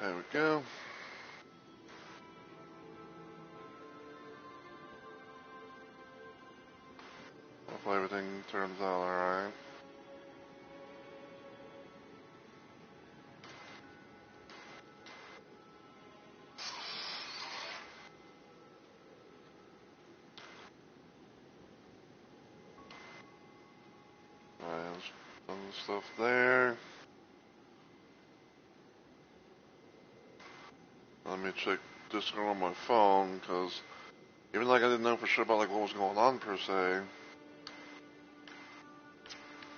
There we go. Hopefully everything turns out alright. Alright, there's some stuff there. Let me check Discord on my phone, because even like I didn't know for sure about like what was going on per se,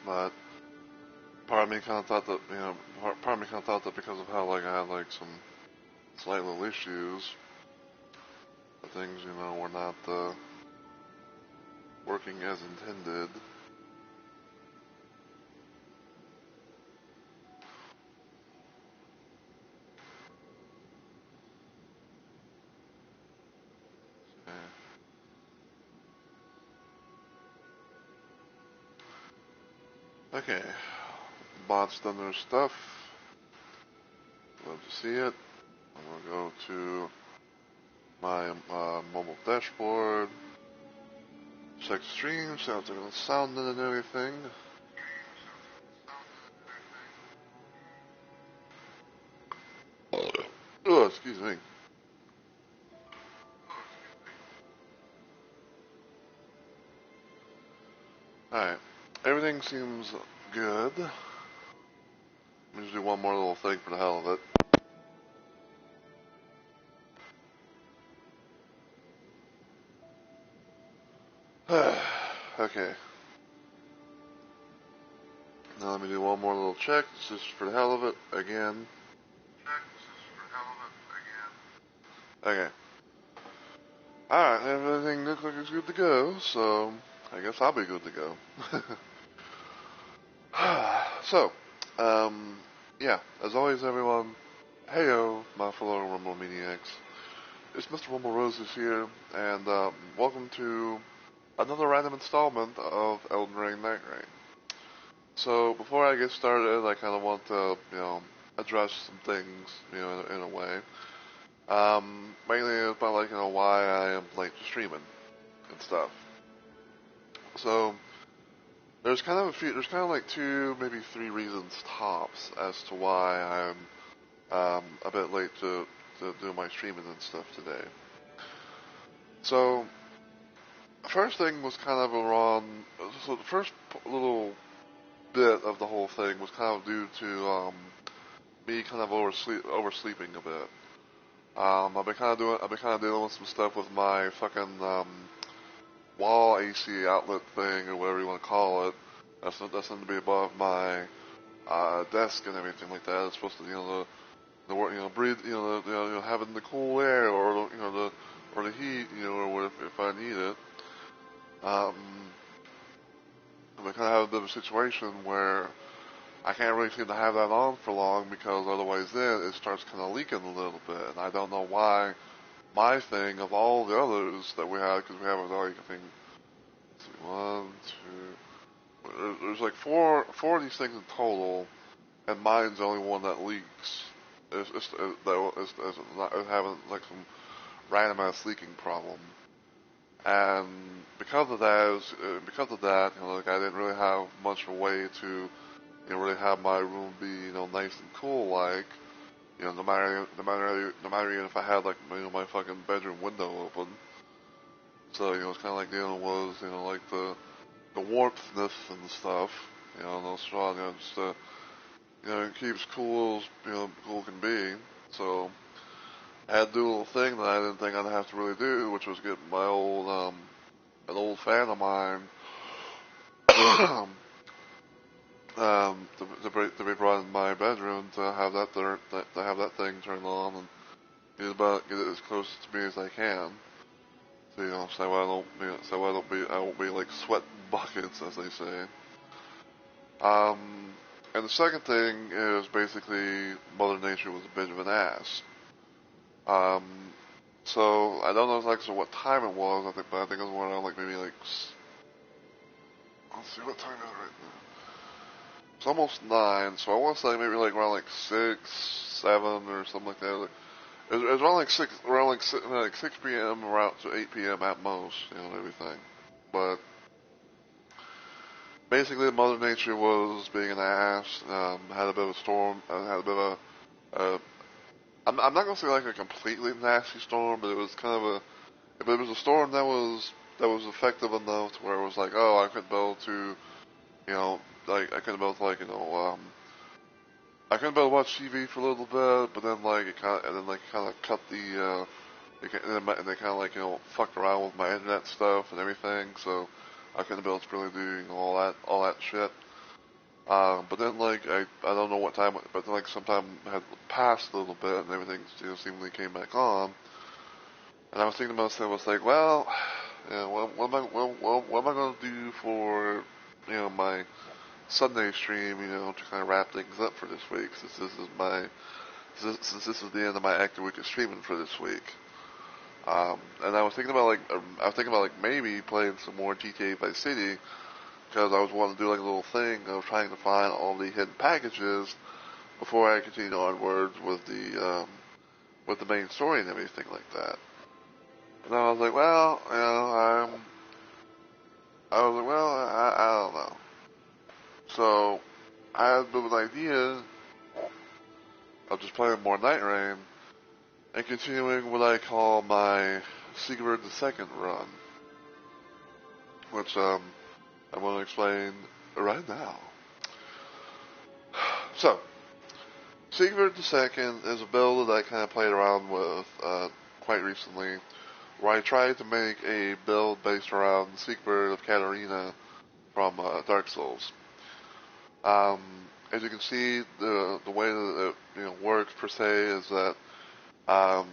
but part of me kind of thought that, you know, part of me kind of thought that because of how like I had like some slight little issues, that things, you know, were not working as intended. Okay, bots done their stuff. Love to see it. I'm gonna go to my mobile dashboard, check stream, see how it's gonna sound and everything. Oh, excuse me. Alright, everything seems good. Let me just do one more little thing for the hell of it. Okay. Now let me do one more little check, just for the hell of it, again. Okay. Alright, everything looks like it's good to go, so I guess I'll be good to go. So, yeah, as always everyone, heyo, my fellow Rumble Maniacs. It's Mr. Rumble Roses here, and welcome to another random installment of Elden Ring Night Rain. So, before I get started, I kind of want to, you know, address some things, you know, in a way. Mainly about, like, you know, why I am late to streaming and stuff. So, there's kind of like two, maybe three reasons tops as to why I'm a bit late to do my streaming and stuff today. So, the first thing was kind of around, so the first little bit of the whole thing was kind of due to me kind of oversleeping a bit. I've been kind of dealing with some stuff with my fucking wall AC outlet thing or whatever you want to call it. That's something to be above my desk and everything like that. It's supposed to, you know, breathe, having the cool air or the heat, you know, or what if I need it. I'm kind of have a bit of a situation where I can't really seem to have that on for long because otherwise then it starts kind of leaking a little bit, and I don't know why my thing of all the others that we had, because we have like I think one, two, there's like four of these things in total, and mine's the only one that leaks. It's having like some random ass leaking problem, and because of that, you know, like I didn't really have much of a way to, you know, really have my room be, you know, nice and cool, like, you know, no matter if I had like, you know, my fucking bedroom window open. So, you know, it's kind of like dealing with, you know, like the warmthness and stuff, you know, no strong, you know, just you know, it keeps cool as, you know, cool can be. So I had to do a little thing that I didn't think I'd have to really do, which was get my old an old fan of mine to be brought in my bedroom to have that thing turned on and get it as close to me as I can. So, you know, I won't be like sweat buckets, as they say. And the second thing is basically Mother Nature was a bit of an ass. So I don't know exactly what time it was. But I think it was around like maybe like, let's see what time it is right now. It's almost 9, so I want to say maybe like around like 6, 7 or something like that. It was around like 6 p.m. around to 8 p.m. at most, and everything. But basically, Mother Nature was being an ass. Had a bit of a storm. Had a bit of a. I'm not gonna say like a completely nasty storm, but it was kind of a. But it was a storm that was effective enough to where it was like, oh, I couldn't be able to, like I couldn't be able to, like, I couldn't be able to watch TV for a little bit, but then like it kind of, and then like kind of cut the, and they kind of like fucked around with my internet stuff and everything, so I couldn't be able to really do all that shit. But then like I don't know what time, but then like sometime had passed a little bit and everything seemingly came back on, and I was thinking to myself, I was like, well, what am I gonna do for my Sunday stream, to kind of wrap things up for this week, since this is the end of my active week of streaming for this week. And I was thinking about like maybe playing some more GTA Vice City, because I was wanting to do like a little thing of trying to find all the hidden packages before I continue onwards with the main story and everything like that. And I was like, well, I don't know. So I had a bit of an idea of just playing more Night Rain and continuing what I call my Siegward the Second run, which I'm going to explain right now. So, Siegward the Second is a build that I kind of played around with quite recently, where I tried to make a build based around Siegward of Katarina from Dark Souls. As you can see, the way that it works per se is that I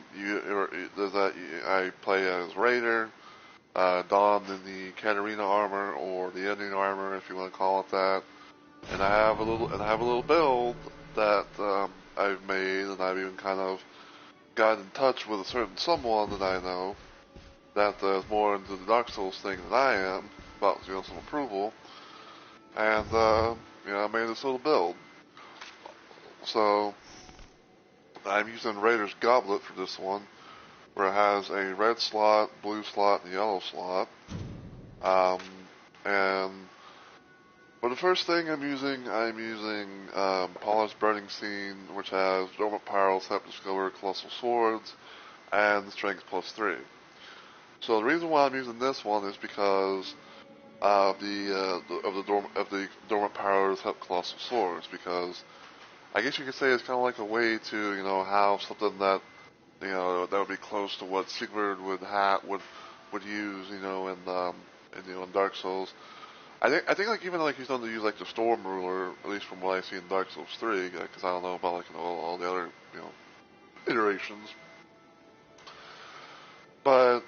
play as Raider, donned in the Katarina armor or the Indian armor, if you want to call it that, and I have a little build that I've made, and I've even kind of got in touch with a certain someone that I know that is more into the Dark Souls thing than I am, about some approval, and I made this little build. So I'm using Raider's Goblet for this one, where it has a red slot, blue slot, and yellow slot. And for the first thing I'm using Polished Burning Scene, which has Dormant Perils, Help Discover, Colossal Swords, and Strength +3. So the reason why I'm using this one is because of the Dormant Powers, Help Colossal Swords, because I guess you could say it's kind of like a way to have something that that would be close to what Siegward would use in Dark Souls. I think like even like he's done to use like the Storm Ruler, at least from what I see in Dark Souls 3, because I don't know about like all the other iterations. But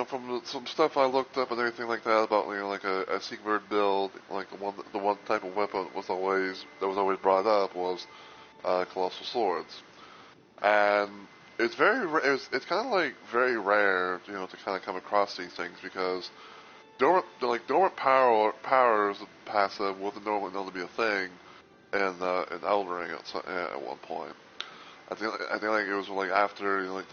from some stuff I looked up and everything like that about like a Siegward build, like the one type of weapon was always brought up was Colossal Swords, and it's it's kind of like very rare to kind of come across these things, because dormant powers passive wasn't normally known to be a thing in Elden Ring at one point. I think like it was like after when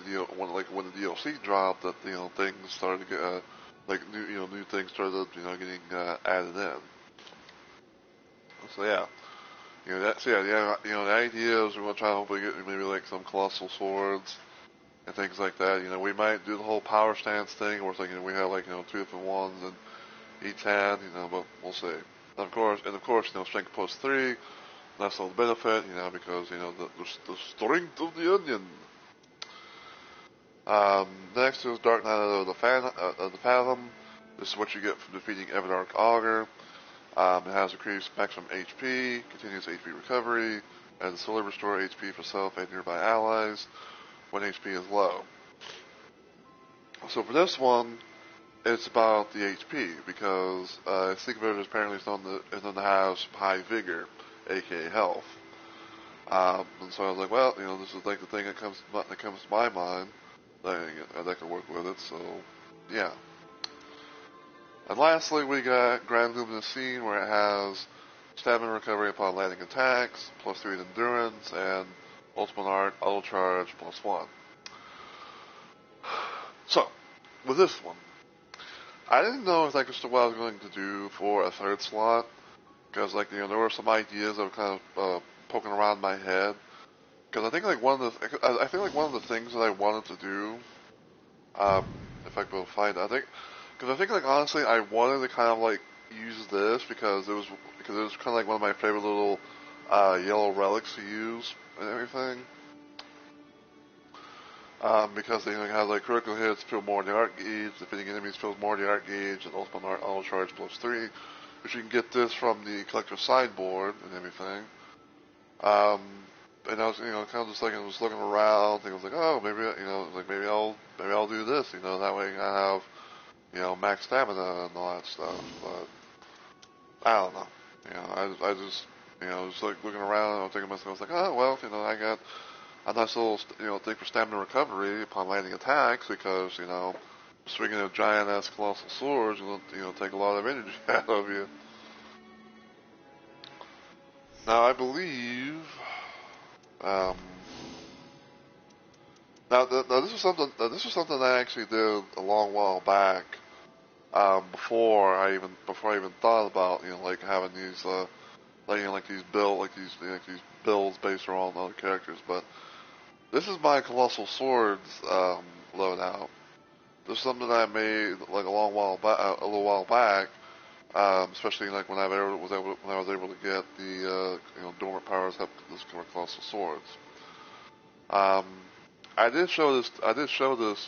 the DLC dropped that things started to get like new things started getting added in. So yeah, the idea is we're gonna try to hopefully get maybe like some colossal swords and things like that. We might do the whole power stance thing where it's like we have like 2 different ones in each hand, but we'll see. And of course, strength +3. That's all the benefit, because the strength of the onion. Next is Dark Knight of the Fathom. This is what you get from defeating Everdark Augur. It has increased maximum HP, continuous HP recovery, and slowly restore HP for self and nearby allies when HP is low. So for this one, it's about the HP, because Siegward is apparently known to have some high vigor, aka health. And so I was like, well, this is like the thing that comes to my mind that can work with it. So yeah. And lastly, we got Grand Luminous Scene, where it has stamina recovery upon landing attacks, plus 3 in endurance, and ultimate art, auto charge, plus 1. So, with this one, I didn't know exactly what I was going to do for a third slot, because there were some ideas that were kind of poking around my head. Because I think I think like one of the things that I wanted to do, if I could find it, because I think like honestly I wanted to kind of like use this because it was kind of like one of my favorite little yellow relics to use and everything. Because they have like critical hits feel more in the art gauge, defeating enemies feels more in the art gauge, and ultimate art auto charge plus 3, which you can get this from the collector's sideboard and everything. And I was, kind of just like I was looking around, and I was like, oh, maybe I'll do this, that way I have, max stamina and all that stuff. But I don't know, I just, just like looking around, and I was thinking to myself, I was like, oh well, I got a nice little, thing for stamina recovery upon landing attacks because, swinging a giant-ass colossal swords will, take a lot of energy out of you. Now, I believe, now this was something I actually did a long while back, before I even thought about, like having these, like these builds based around other characters, but this is my Colossal Swords loadout. This is something that I made like a little while back, especially like when I was able to get the dormant powers up to this Colossal Swords. I did show this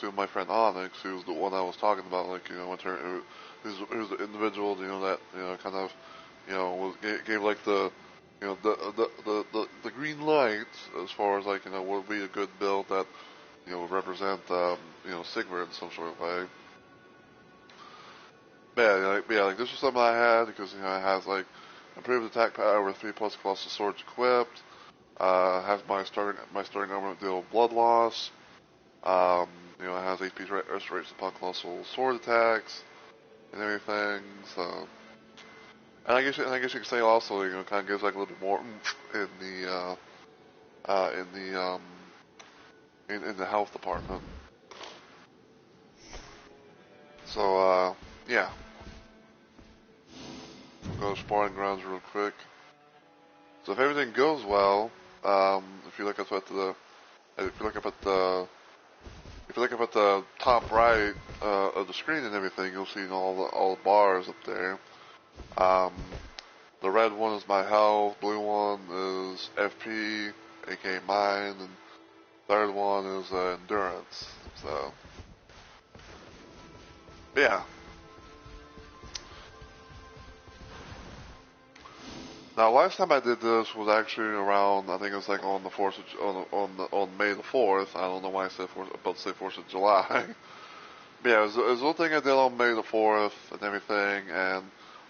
to my friend Onyx, who's the one I was talking about, like who's the individual that kind of gave like the the green light as far as like what would be a good build that would represent Siegward in some sort of way. Like this was something I had because it has like improved attack power with 3 plus Colossal Swords equipped. Has my starting armor deal blood loss. It has HP restoration upon Colossal Sword attacks and everything. So. And I guess you could say also, kind of gives like a little bit more in the in the health department. So yeah, we'll go to sparring grounds real quick. So if everything goes well, if you look up at the top right of the screen and everything, you'll see all the bars up there. The red one is my health, blue one is FP, aka mine, and third one is endurance. So, yeah. Now, last time I did this was actually around, I think it was like on the 4th on May the 4th. I don't know why I said about to say 4th of July. But yeah, it was a little thing I did on May the 4th and everything, and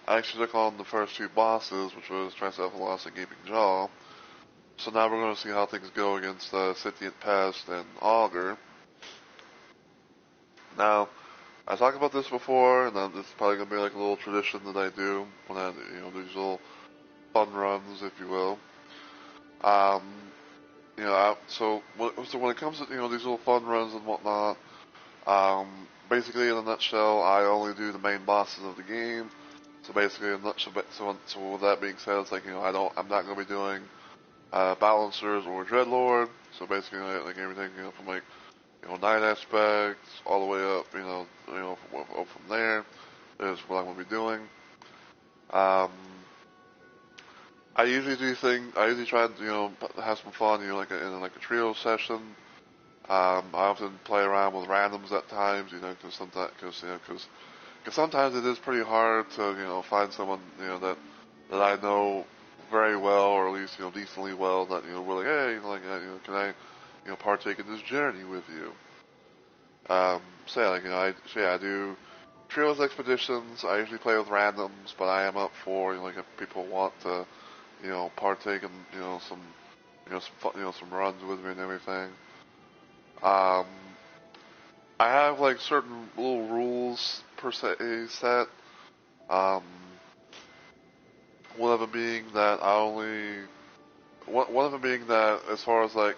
I actually took on the first 2 bosses, which was Tricephalus and Gaping Jaw. So now we're going to see how things go against Sentient Pest and Augur. Now, I talked about this before, and this is probably going to be like a little tradition that I do when I do these little fun runs, if you will. So when it comes to these little fun runs and whatnot, basically in a nutshell, I only do the main bosses of the game. So basically, so with that being said, it's like I'm not going to be doing Balancers or Dreadlord. So basically, like everything from like Night Aspects all the way up, from there is what I'm going to be doing. I usually try to have some fun, like in like a trio session. I often play around with randoms at times, because sometimes it is pretty hard to find someone that I know very well, or at least decently well, that we're like, hey, can I partake in this journey with you? I do trios expeditions. I usually play with randoms, but I am up for if people want to partake in some runs with me and everything. I have like certain little rules per se set. One of them being that I only one of them being that as far as like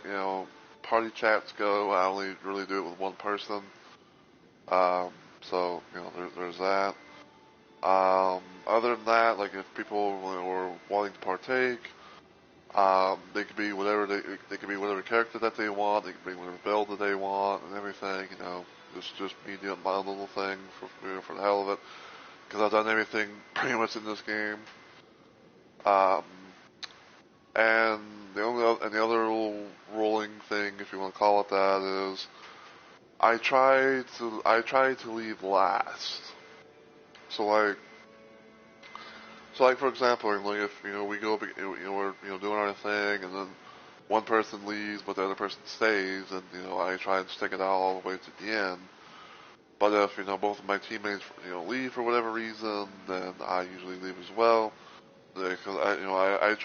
party chats go, I only really do it with one person. Um, so there's that. Other than that, like if people were wanting to partake, they could be whatever they could be whatever character that they want. They could be whatever build that they want and everything. Just me doing my own little thing for the hell of it. Because I've done everything pretty much in this game. Um, and the other little rolling thing, if you want to call it that, is I try to leave last. So like for example, like if we go, we're doing our thing, and then one person leaves, but the other person stays, and I try and stick it out all the way to the end. But if both of my teammates leave for whatever reason, then I usually leave as well. Because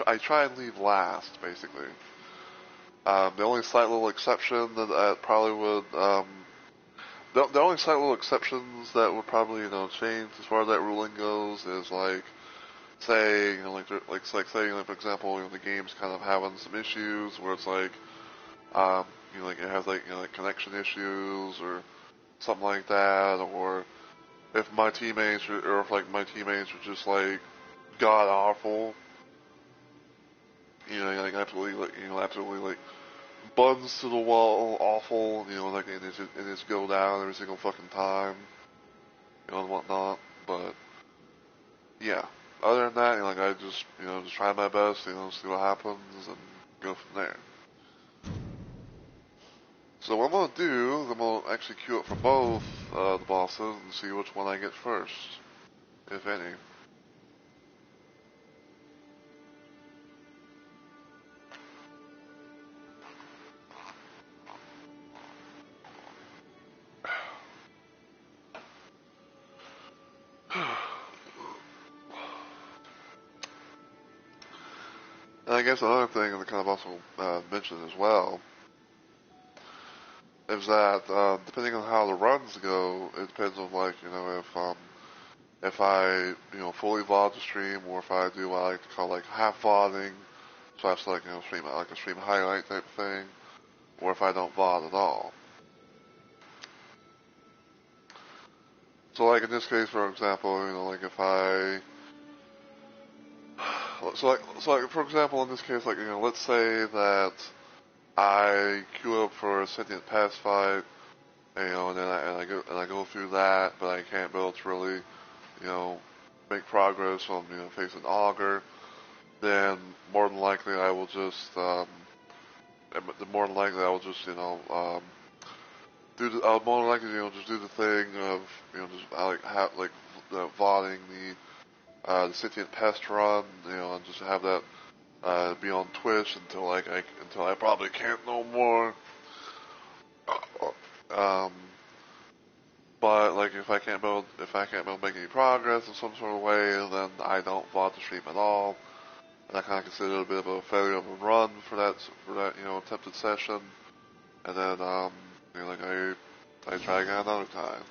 I try and leave last basically. The only slight little exception that probably would the only slight little exceptions that would probably change as far as that ruling goes is like say say for example the game's kind of having some issues where it's like like it has like connection issues or something like that, or if my teammates or if like my teammates are just like god awful, like absolutely absolutely like buns to the wall awful, like and it's go down every single fucking time, and whatnot. But yeah, other than that, like I just just try my best, see what happens and go from there. So what I'm gonna do is I'm gonna actually queue up for both the bosses and see which one I get first, if any. And I guess another thing that kind of also mentioned as well is that depending on how the runs go, it depends on like if I fully VOD the stream or if I do what I like to call like half VODing, so I have to like stream like a stream highlight type thing, or if I don't VOD at all. So like in this case, for example, like if I so like for example in this case, like let's say that I queue up for a sentient pest fight, and then I go through that, but I can't be able to really, make progress on facing augur. Then more than likely I will just more than likely I will just I'll more than likely just do the thing of just I like have like vodding the sentient pest run, and just have that be on Twitch until until I probably can't no more. Um, but like if I can't be able to make any progress in some sort of way, then I don't VOD the stream at all, and I kind of consider it a bit of a failure of a run for that attempted session, and then like I try again another time.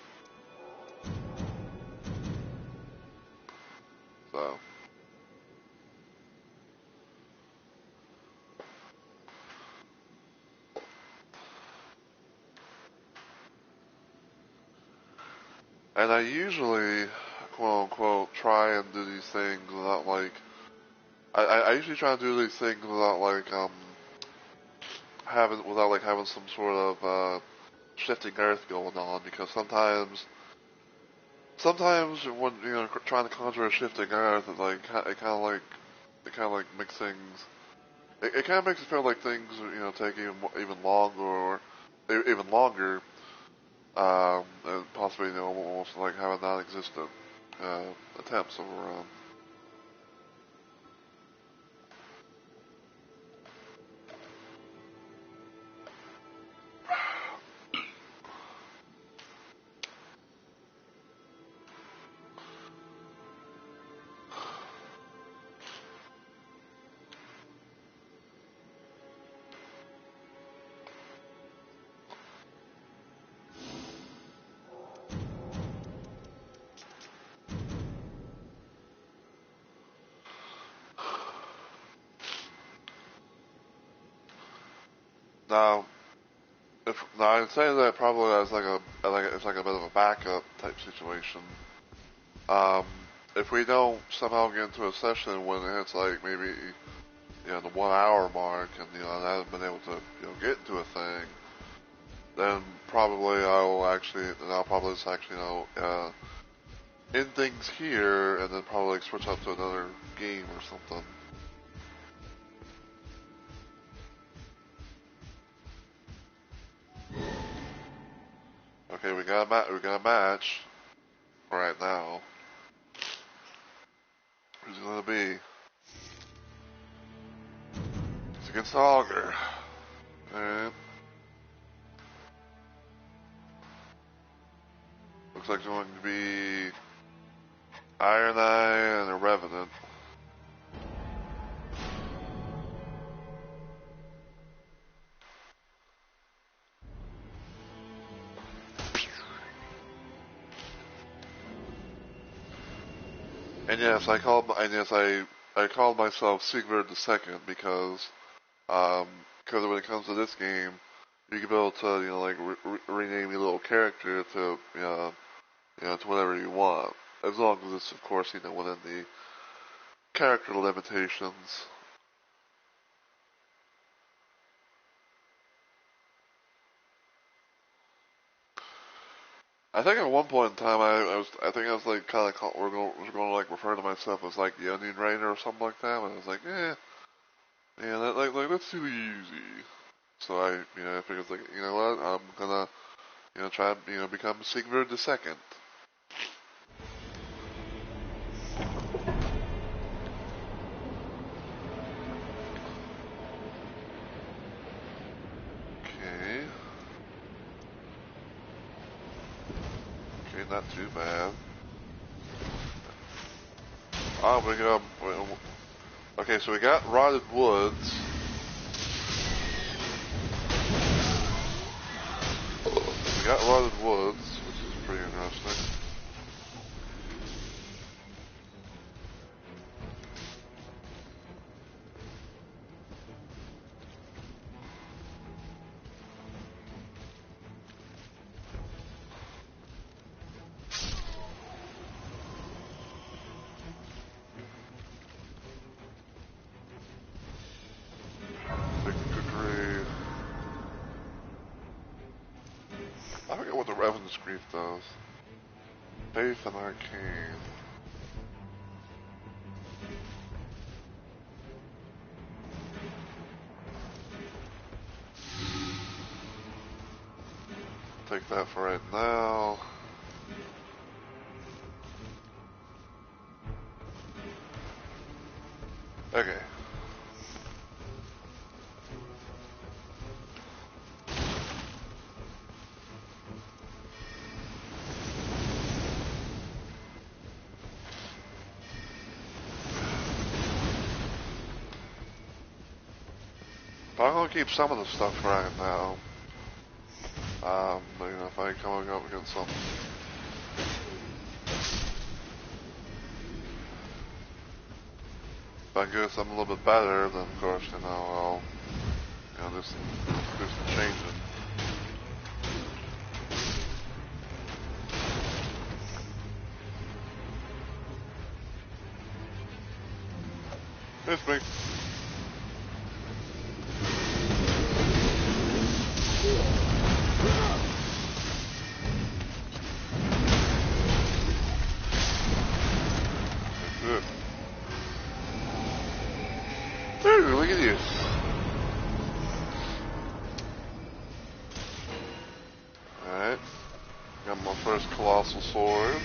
So. And I usually, quote unquote, try and do these things without like, I usually try to do these things without like, having some sort of, shifting earth going on, because sometimes when, trying to conjure a shifting earth, it kind of like makes things, it kind of makes it feel like things, take even longer, or even longer, and possibly, almost like have a non-existent, attempts overall. Now, now I'm saying that probably as it's like a bit of a backup type situation. Um, if we don't somehow get into a session when it hits like maybe the 1 hour mark and I haven't been able to get into a thing, then probably I'll probably just actually end things here and then probably like, switch up to another game or something. Okay, we got a match right now. Who's it gonna be? It's against the Augur. And looks like it's going to be Iron Eye and a Revenant. And yes, I called myself Siegward the Second because when it comes to this game, you can be able to rename your little character to to whatever you want, as long as it's of course within the character limitations. I think at one point in time I was like kind of was going to like refer to myself as like the Onion Rainer or something like that, and I was like, that's too easy. So I figured like what, I'm gonna try and become Siegward the Second. Okay. Okay, not too bad. Oh, we got. Okay, so we got Rotted Woods. We got Rotted Woods, which is pretty interesting. Victory. I forget what the Revenant's Grief does. Faith and Arcane. Take that for right now. Okay. But I'm gonna keep some of the stuff right now. If I come up against something. If I get something a little bit better, then of course, I'll, just do some changing. It's me. Good. Ooh, look at you. Alright. Got my first Colossal Sword.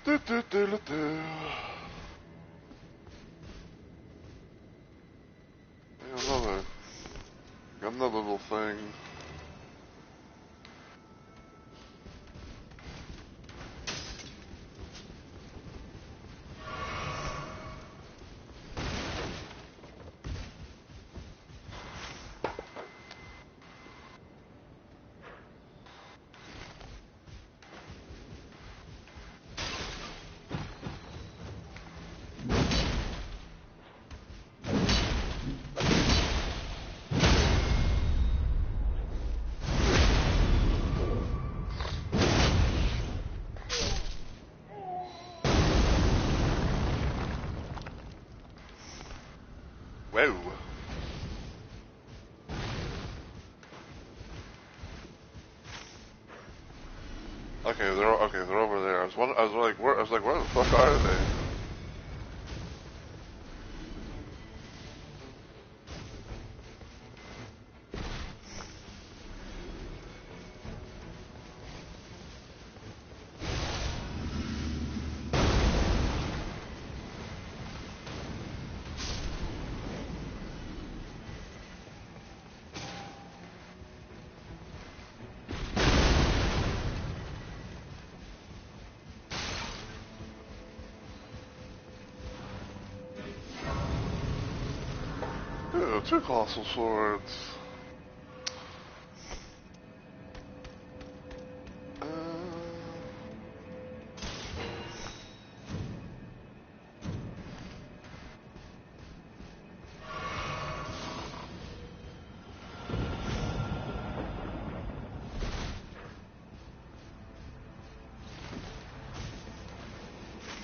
Do. Got another little thing. Whoa. Okay, they're over there. I was like, where the fuck are they? Ew, two colossal swords. Uh,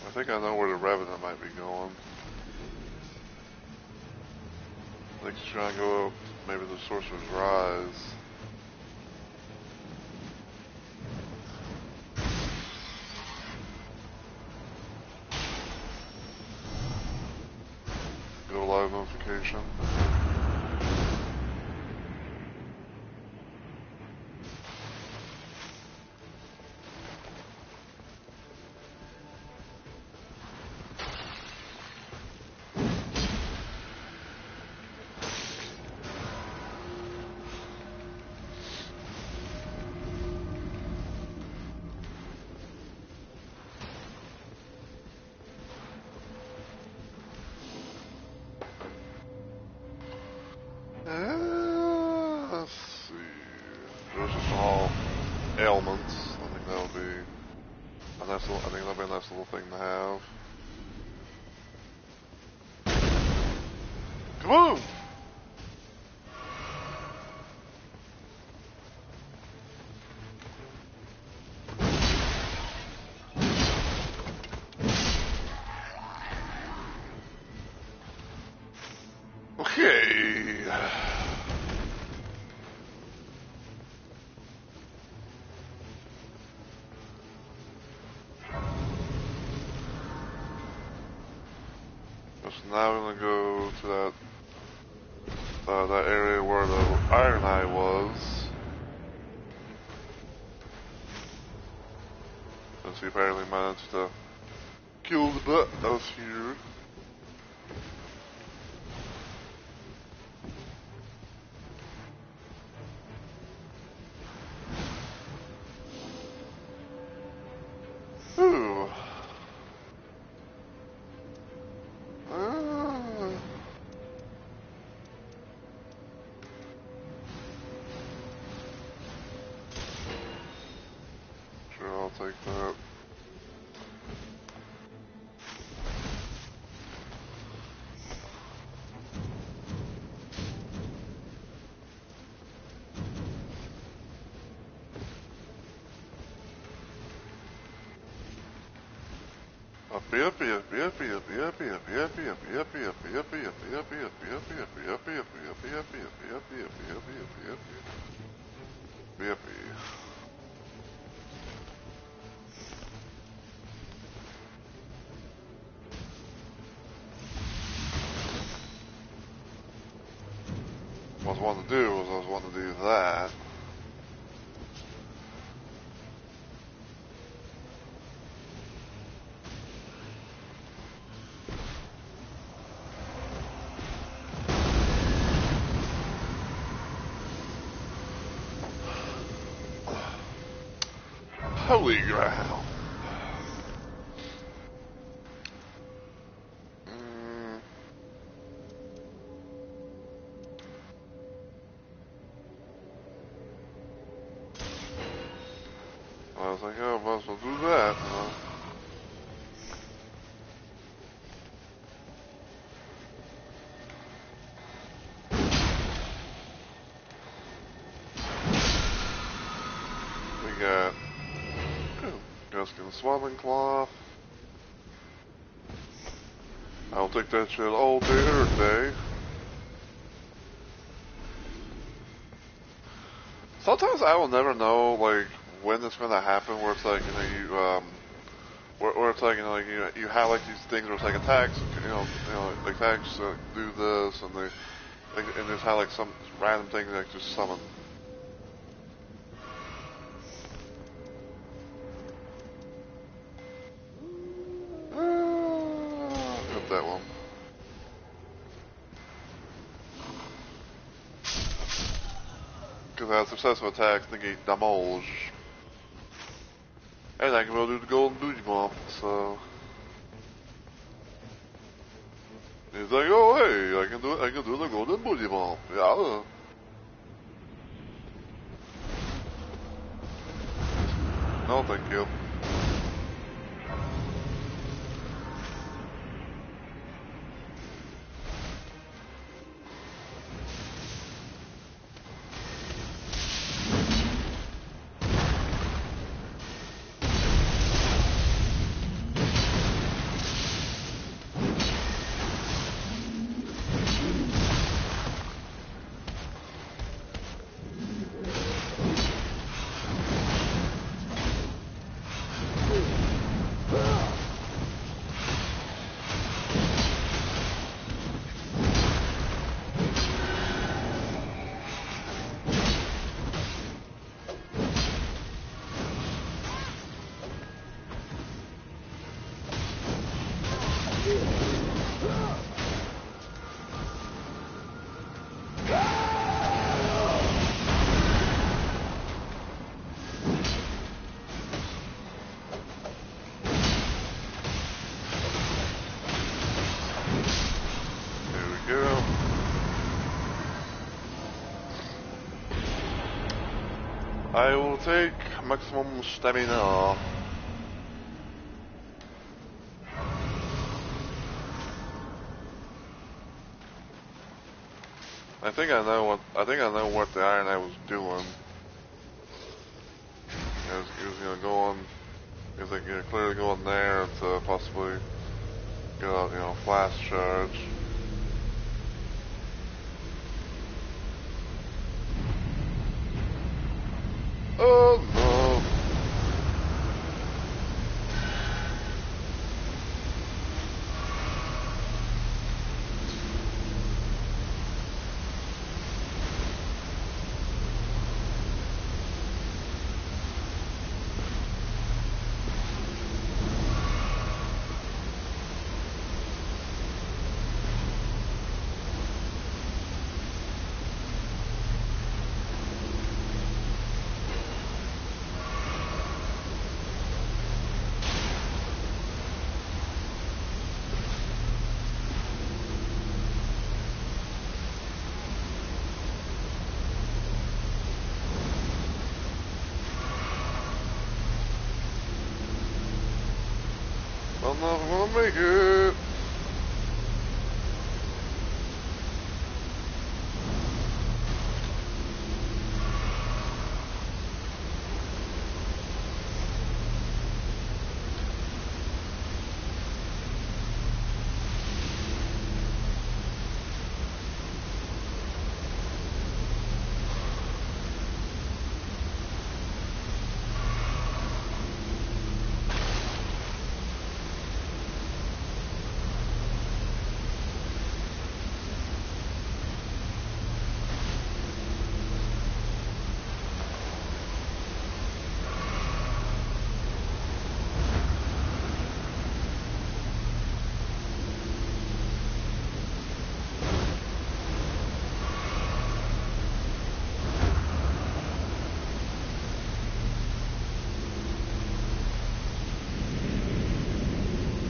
I think I know where the Revenant might be going. I think she's trying to go up maybe the Sorcerer's Rise. Go live notification. Let's see. Those are just all ailments. I think that'll be a nice little. I think that'll be a nice little thing to have. Come on! Okay. So now we're gonna go to that area where the Iron Eye was, and see if I really managed to kill the butt that was here. Ooh. Sure, I'll take that. What I was wanting to do was I was wanting to do that. Holy ground. I was like, oh, might as well do that, you know. We got Guskin Swaddling Cloth. I'll take that shit all day, every day. sometimes I will never know like when it's gonna happen. Where it's like where it's like like you have like these things where it's like attacks, like attacks do this and they and just have like some random things like just summon. Got that one. Because I had successful attacks, negate damage. And I can go do the golden booty bump, so. He's like, oh hey, I can do the golden booty bump. Yeah. No, thank you. I will take maximum stamina. I think I know what the Iron Knight was doing. He was going, he was like clearly going there to possibly get a flash charge. Oh no. I'm not gonna make it.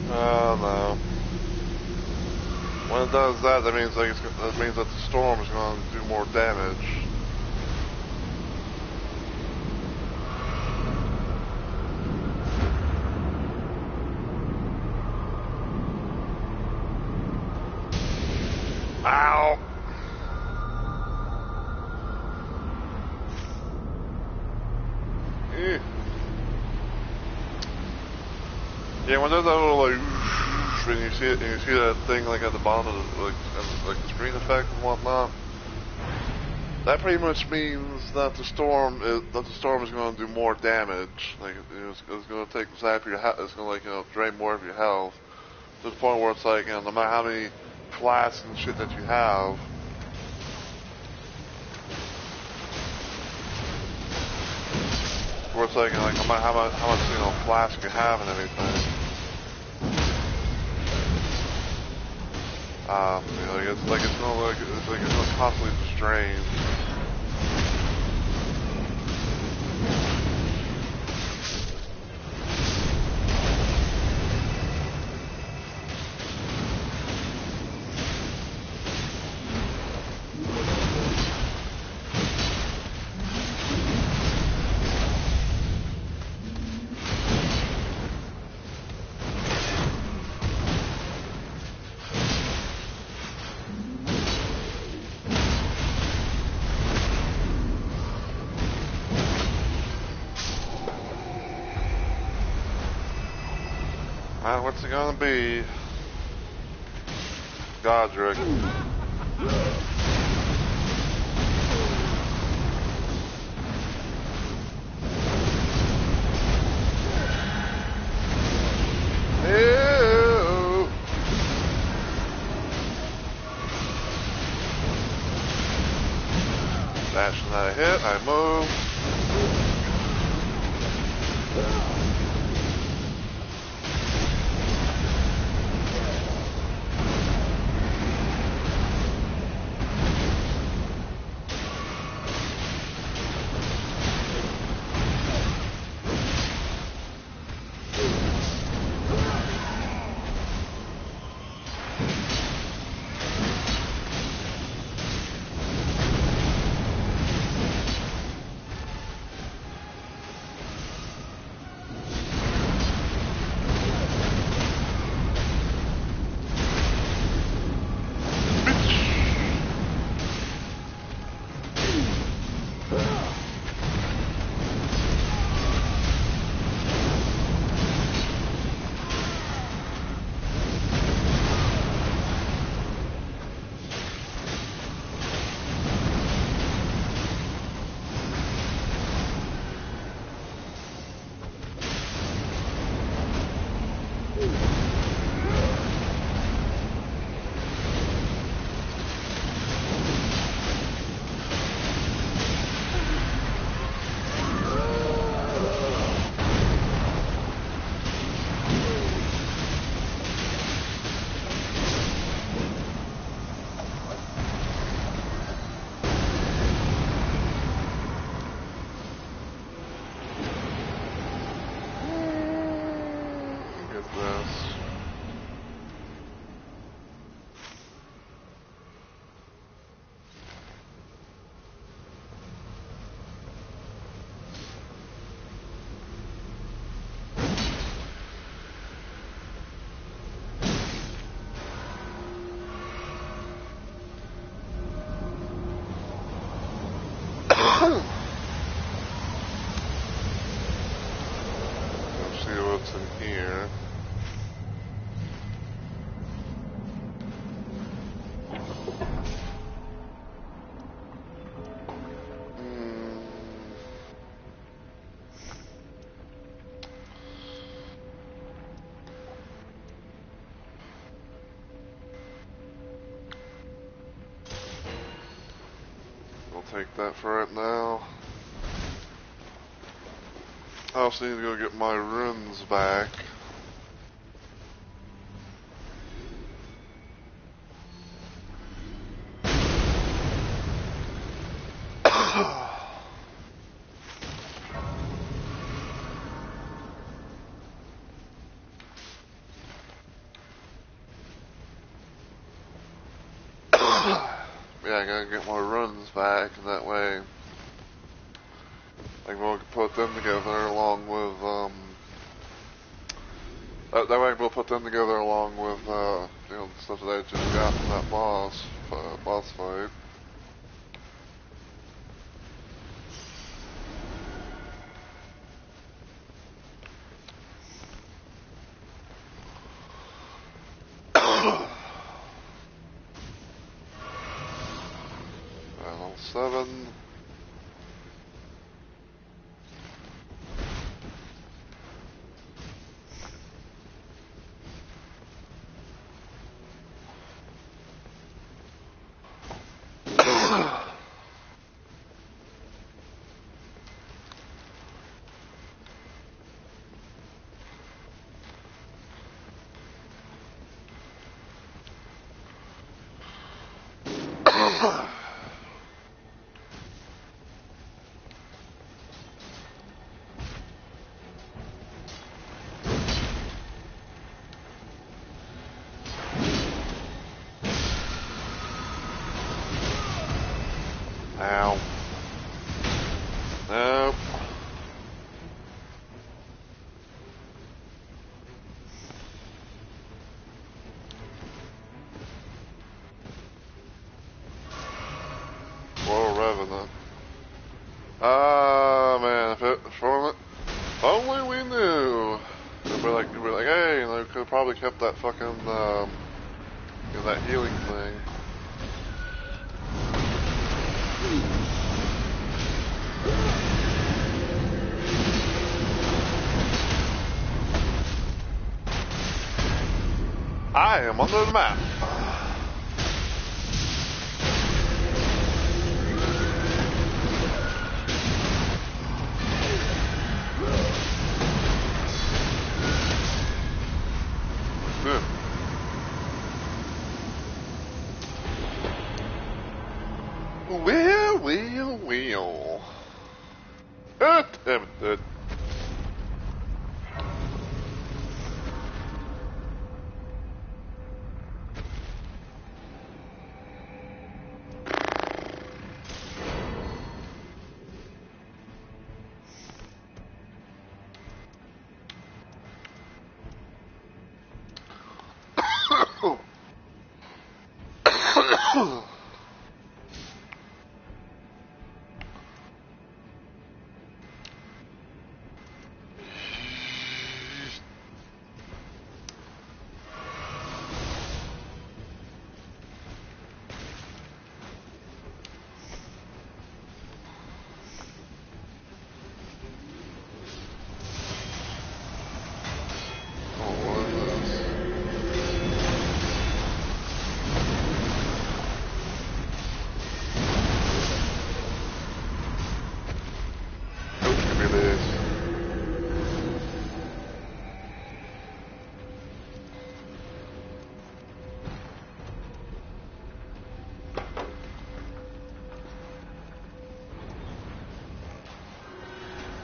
No. When it does that, that means that the storm is going to do more damage. Ow! Yeah, when there's that little like, and you see it, and you see that thing like at the bottom of the, like the screen effect and whatnot. that pretty much means that the storm is going to do more damage. Like it's going to zap your health. It's going to drain more of your health to the point where it's like no matter how many flasks and shit that you have. Where it's like no matter how much flask you have and everything. It's gonna constantly just drain. What's it gonna be? Godric. Ew. Dashing that hit, I move. Here. I'll take that for right now. I also need to go get my runes back. Yeah, I gotta get my runs back, and that way I can put them together along with, that way we'll put them together along with, the stuff that I just got from that boss fight. 7. Ow. Nope. Whoa, Revenant. Ah, man, if only we knew. We're like, hey, you know, we could have probably kept that fucking, you know, that healing thing. I am under the map. Good. Well. Damn it.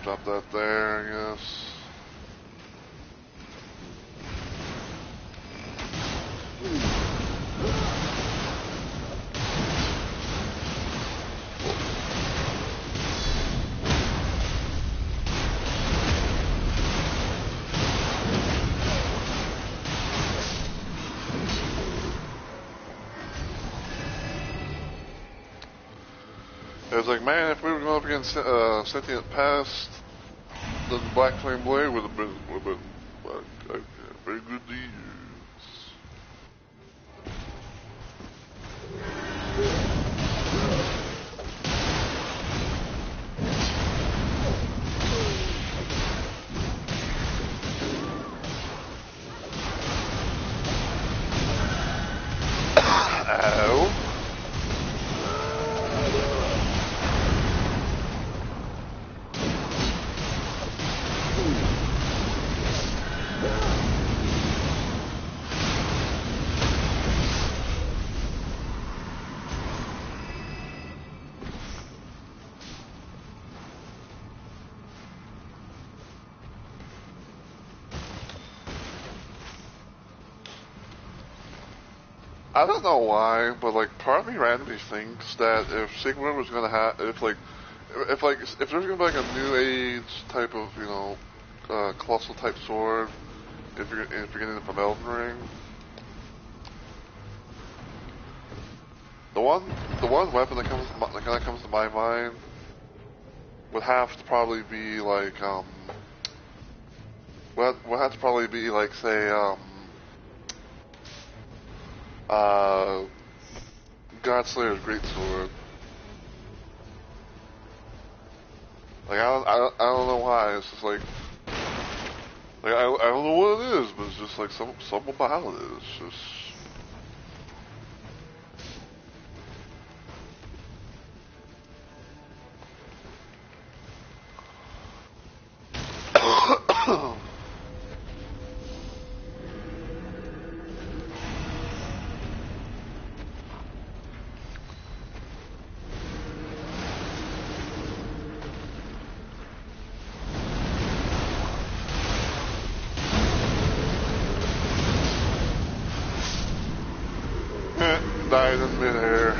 Drop that there, I guess. It was like, man, if we were going up against Sentient Pest, then Black Flame Blade would have been like, very good to use. Ow. I don't know why, but like part of me randomly thinks that if Siegward was gonna have, if there's gonna be like a new age type of, you know, colossal type sword, if you're getting it from Elden Ring, the one weapon that comes to my mind would have to probably be like would have to probably be like, say, Godslayer's Greatsword. Like I don't know why. It's just like I don't know what it is, but it's just like something about it. It's just. Died in midair.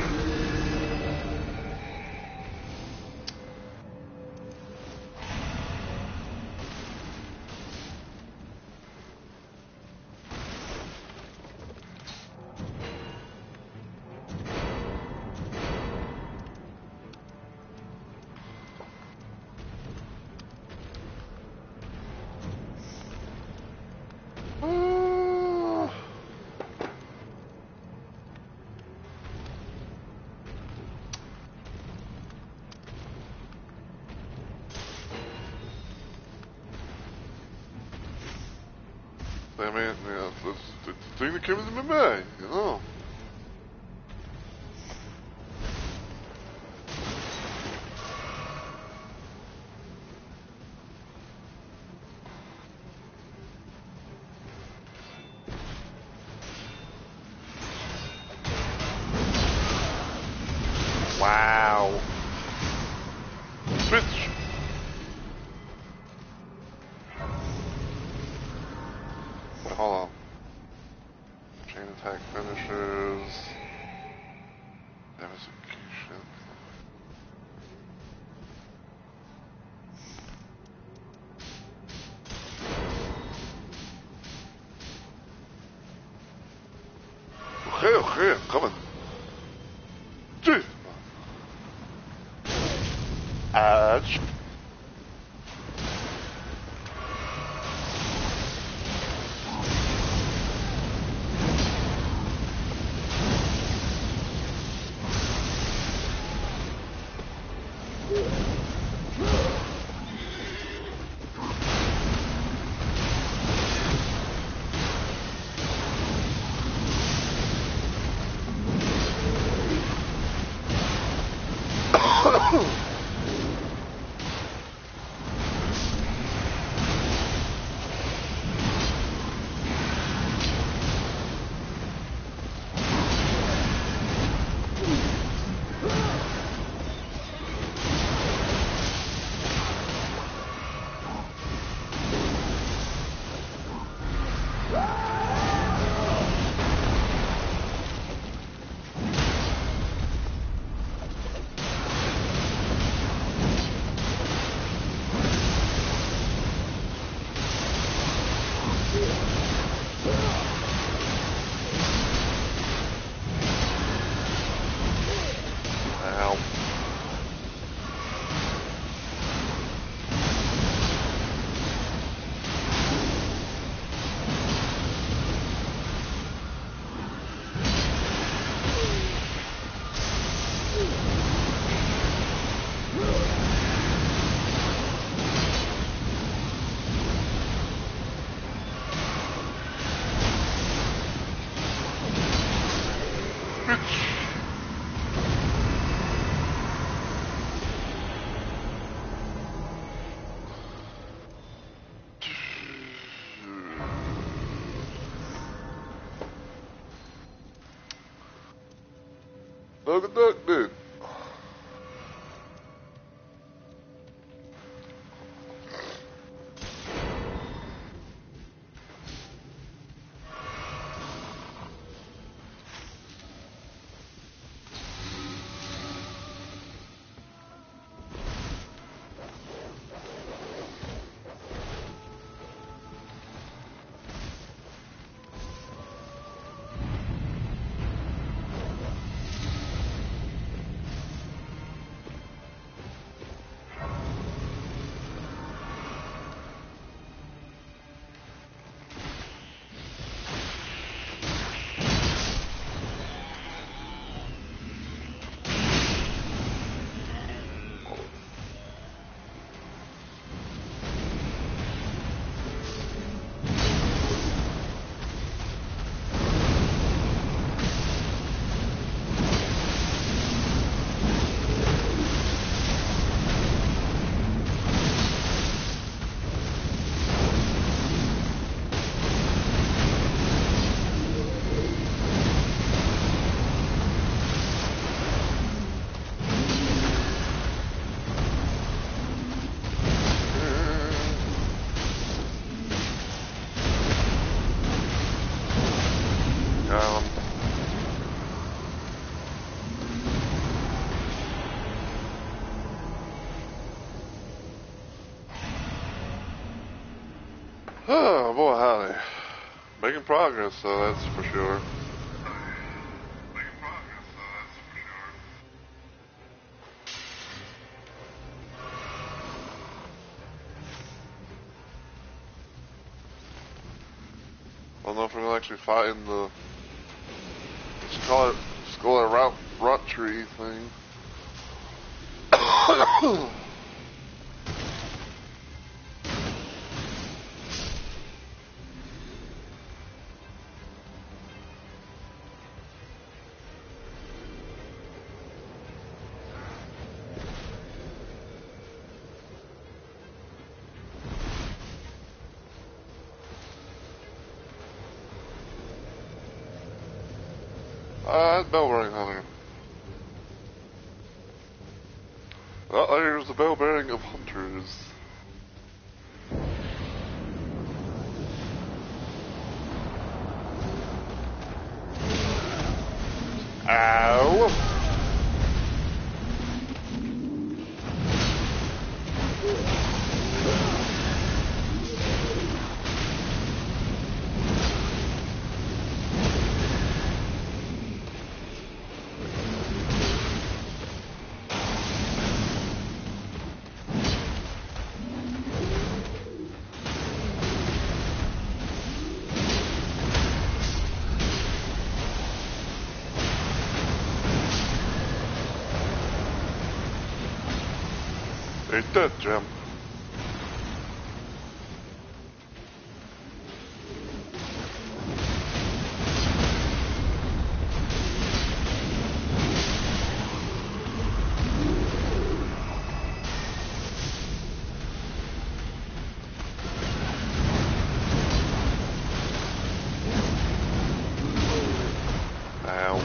I mean, yeah, that's the thing that came into my mind, you know. Wow. Switch. Wait, hold on. Chain attack finishers. Execution. Okay, I'm coming. Jeez. Edge. Ow. Look at that, dude. Oh boy, howdy. Making progress, so that's for sure. I don't know if we're gonna actually fight in the Scarlet Rot Tree thing. Bell bearing hunter. Well, there's the bell bearing of hunters. Ow! They're dead, Jim. Ow.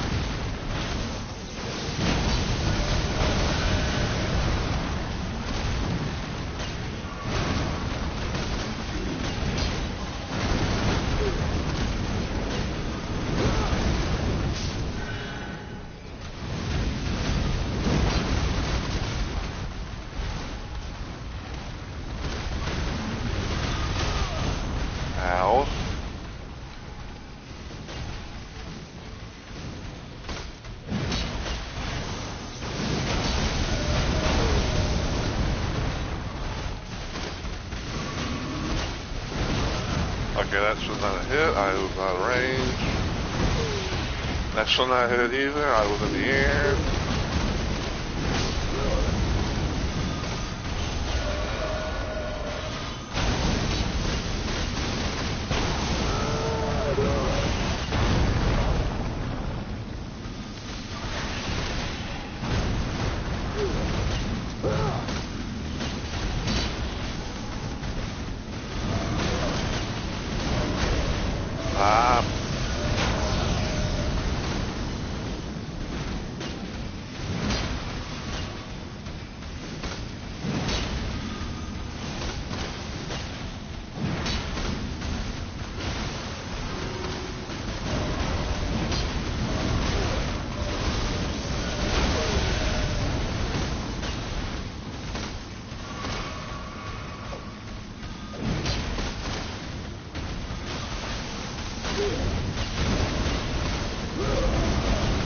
Ow. Okay, that should not have hit. I was out of range. That should not have hit either. I was in the air.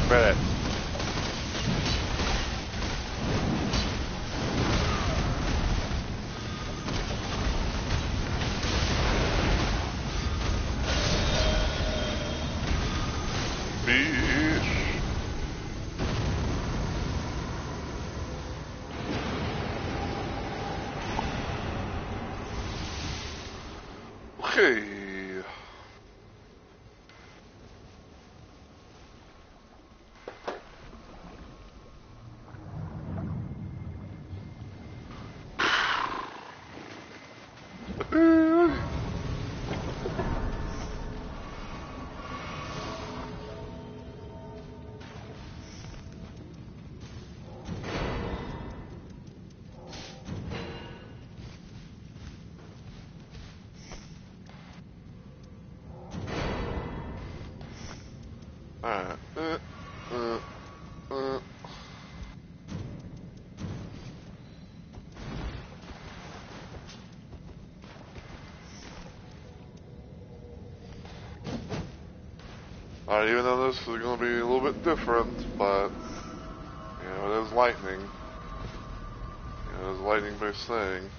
Credit. Fish. Okay. Alright. Alright, even though this is going to be a little bit different, but, you know, it is lightning. You know, it is a lightning-based thing.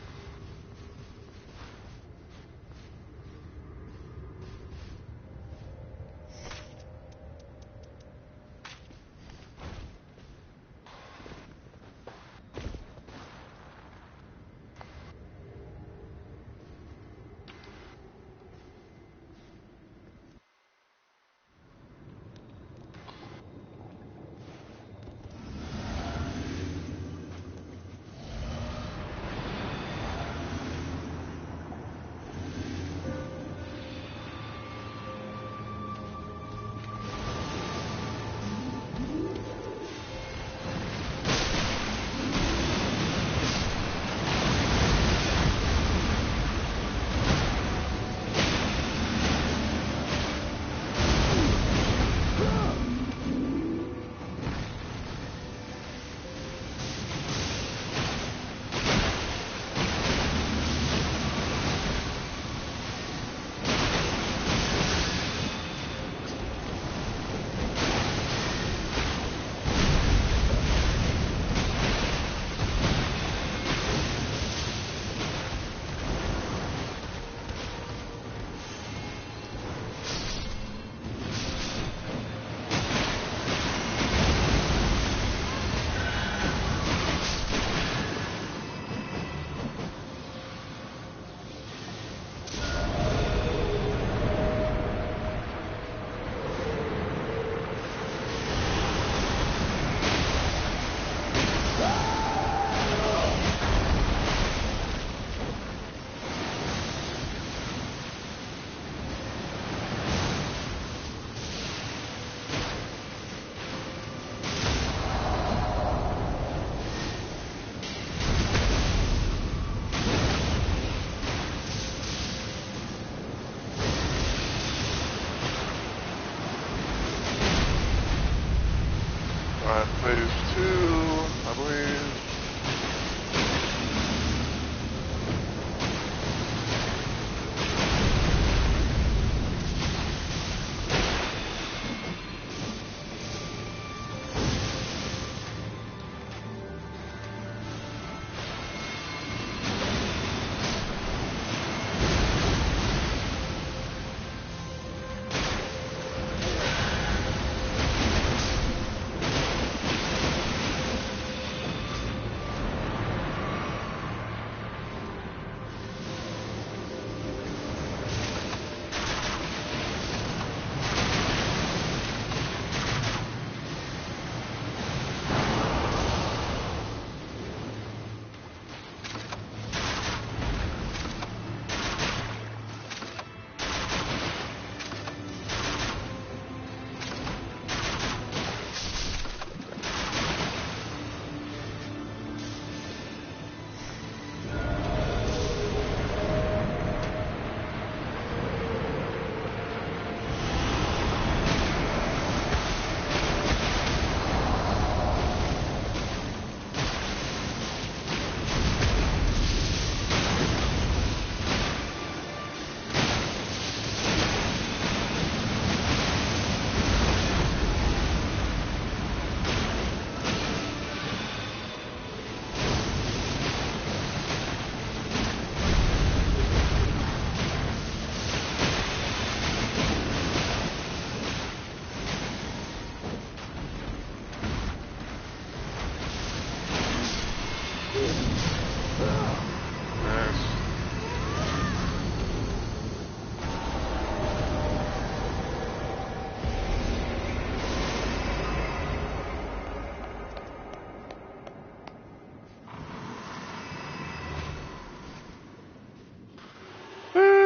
Alright, phase 2, I believe.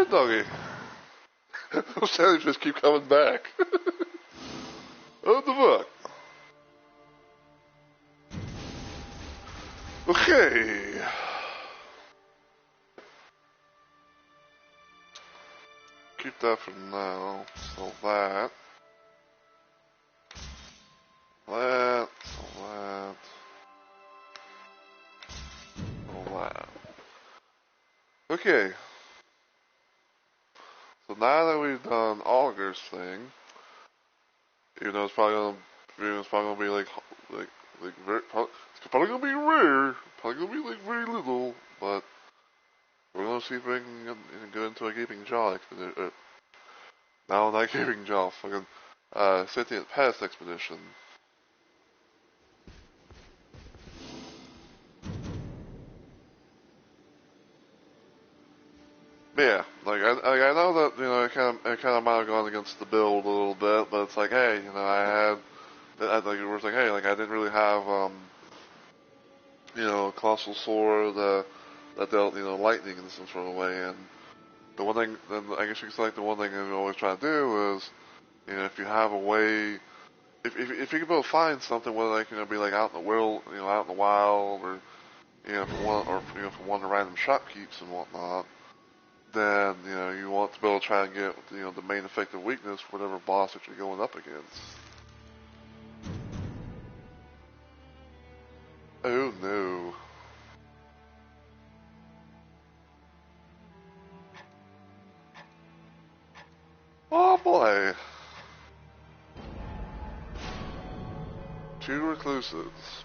Doggy. Those sounds just keep coming back. What the fuck? Okay. Keep that for now. So that. That. Okay. So now that we've done Oliver's thing, Even though it's probably gonna be like it's probably gonna be rare. Probably gonna be like very little, but we're gonna see if we can go into a gaping jaw expedition. No, not gaping jaw. Fucking sentient pest expedition. But yeah, I know that I kind of might have gone against the build a little bit, but it's like, hey, like it was like, hey, like I didn't really have a colossal sword that dealt lightning in some sort of way, and the one thing, then I guess you could say like the one thing I always try to do is, if you have a way, if you can both find something, whether like be like out in the world, out in the wild, or from one of the random shopkeepers and whatnot, then you want to be able to try and get the main effective weakness for whatever boss that you're going up against. Oh no. Oh boy. 2 recluses.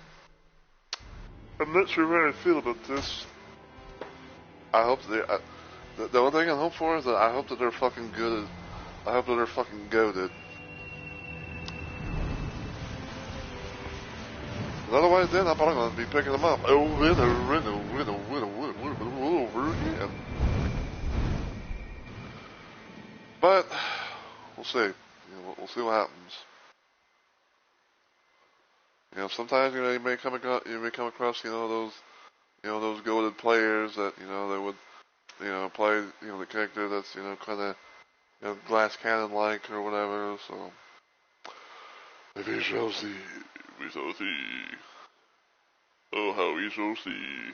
I'm not sure how I feel about this. I hope the only thing I hope for is that I hope that they're fucking good. I hope that they're fucking goated. Otherwise, then I'm probably gonna be picking them up over and over and over and over and over again. But we'll see. We'll see what happens. Sometimes you may come across those goated players that they would play the character that's kind of glass cannon like or whatever. So we shall see. We shall see. Oh, how we shall see.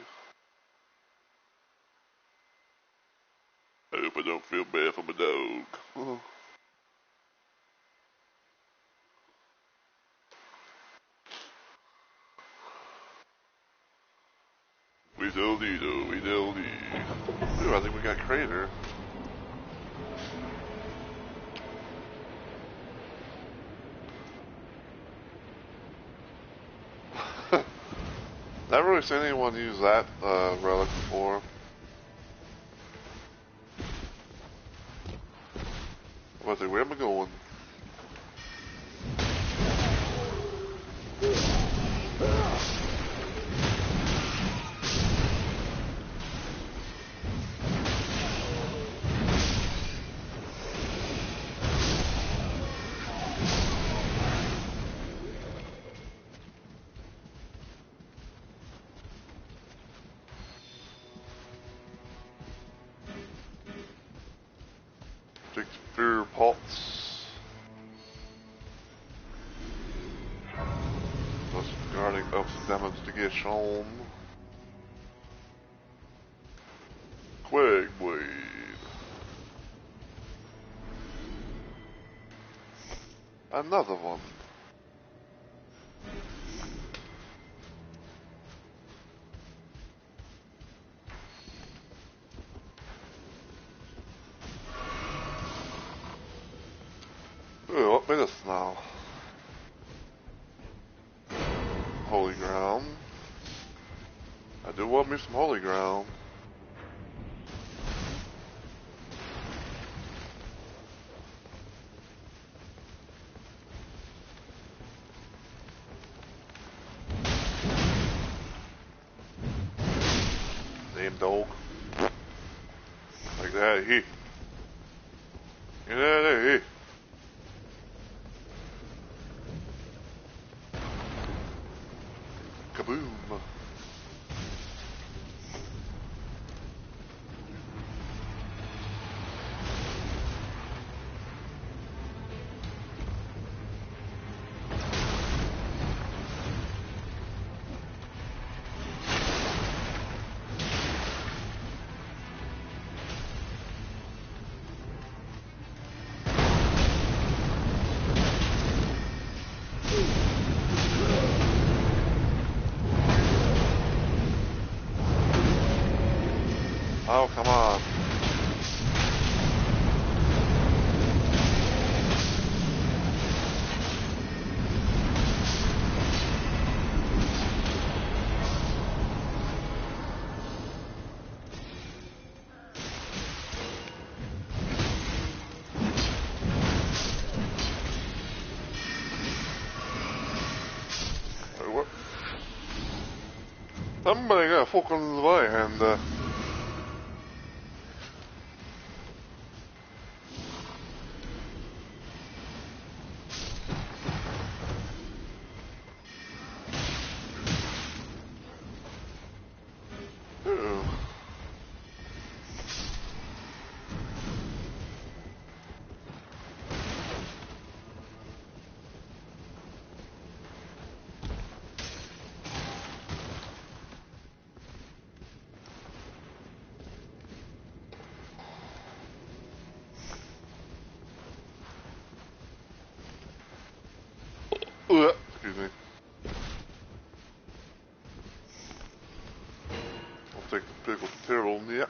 I hope I don't feel bad for my dog. Oh. We shall see, though. We shall see. Ooh, I think we got Crater. Never really seen anyone use that relic before. Where am I going? Fear pots. Plus guarding up damage to get shown. Quagblade. Another one. Ooh, what made us now? Holy ground. I do want me some holy ground. Damn dog. Like that, he. Get out of there, he. Kaboom. Oh, come on. Somebody got fucking way, and excuse me. I'll take the pickled turtleneck.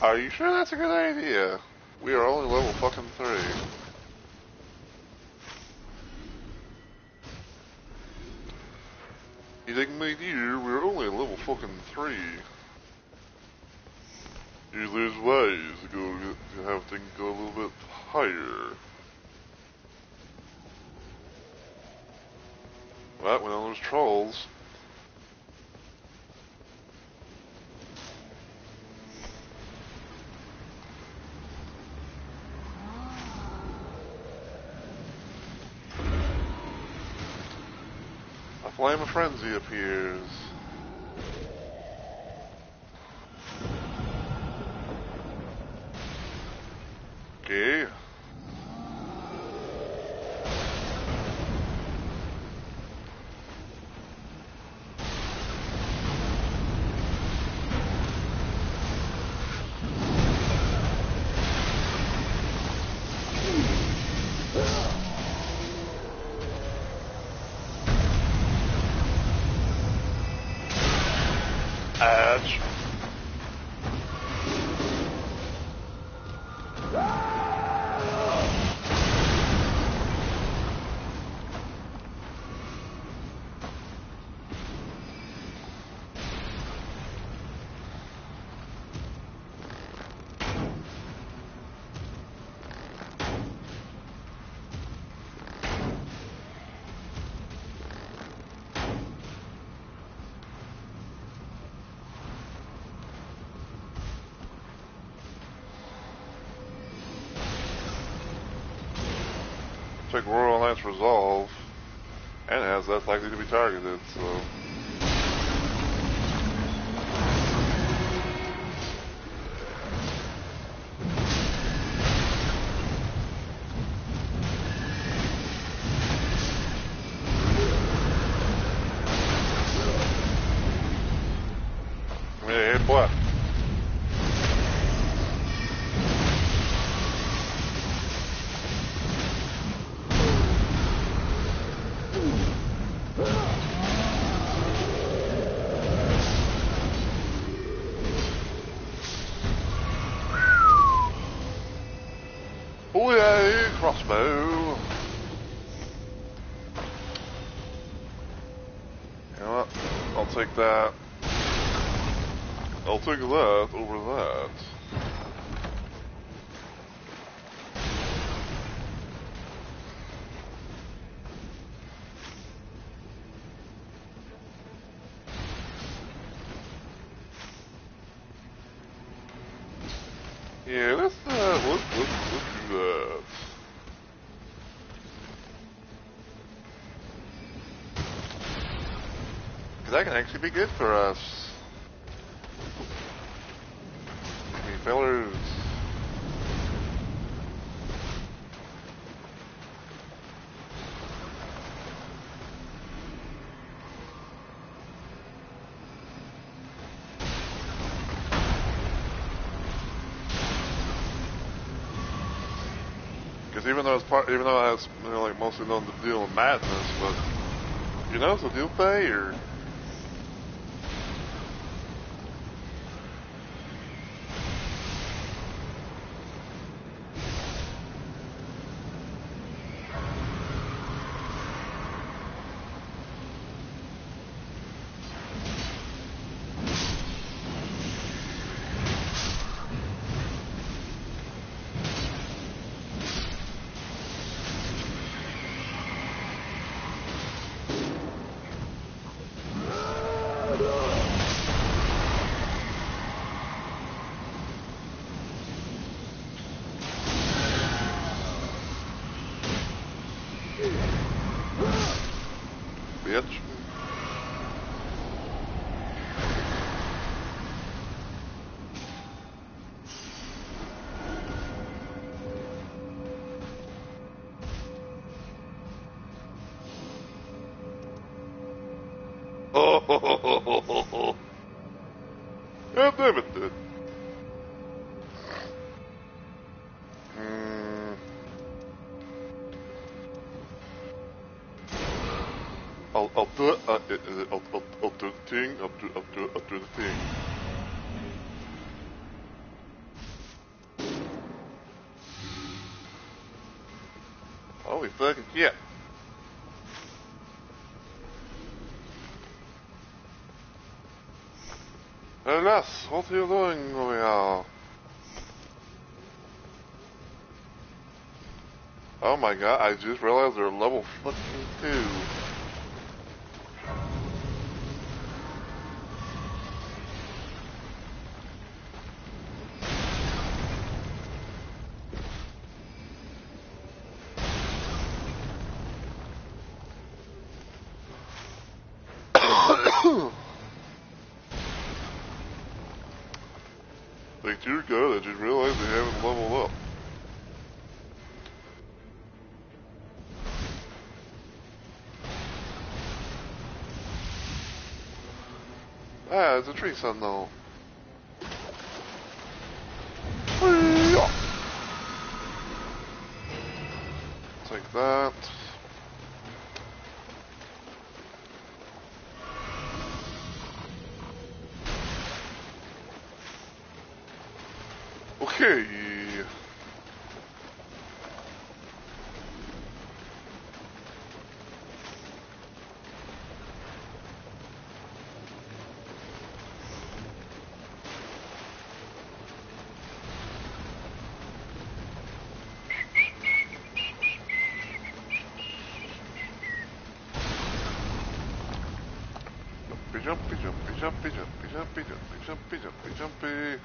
Are you sure that's a good idea? We are only level fucking 3. You think, my dear, we're only level fucking 3. There's ways to have things go a little bit higher. Right, when those trolls. A flame of frenzy appears. Okay. Edge. Check Royal Knight's Resolve, and it has that's likely to be targeted, so. Hey, boy. Oh yeah, crossbow. You know what? I'll take that. I'll take that over that. Yeah, let's do that. Cause that can actually be good for us. Hey, fellers. Because even though it has like mostly nothing to deal with madness, but you know, so deal pay or. Bitch. Oh, God damn it, dude. I'll do it. I'll do the thing. I'll do the thing. Holy fucking shit. Alas, what are you doing over here? Oh my god, I just realized they're level fucking 2. Like, dear god, I just realized they haven't leveled up. Ah, it's a tree sentinel. Take that. Okay. Jumpy, jumpy, jumpy, jumpy, jumpy, jumpy, jumpy, jumpy, jumpy.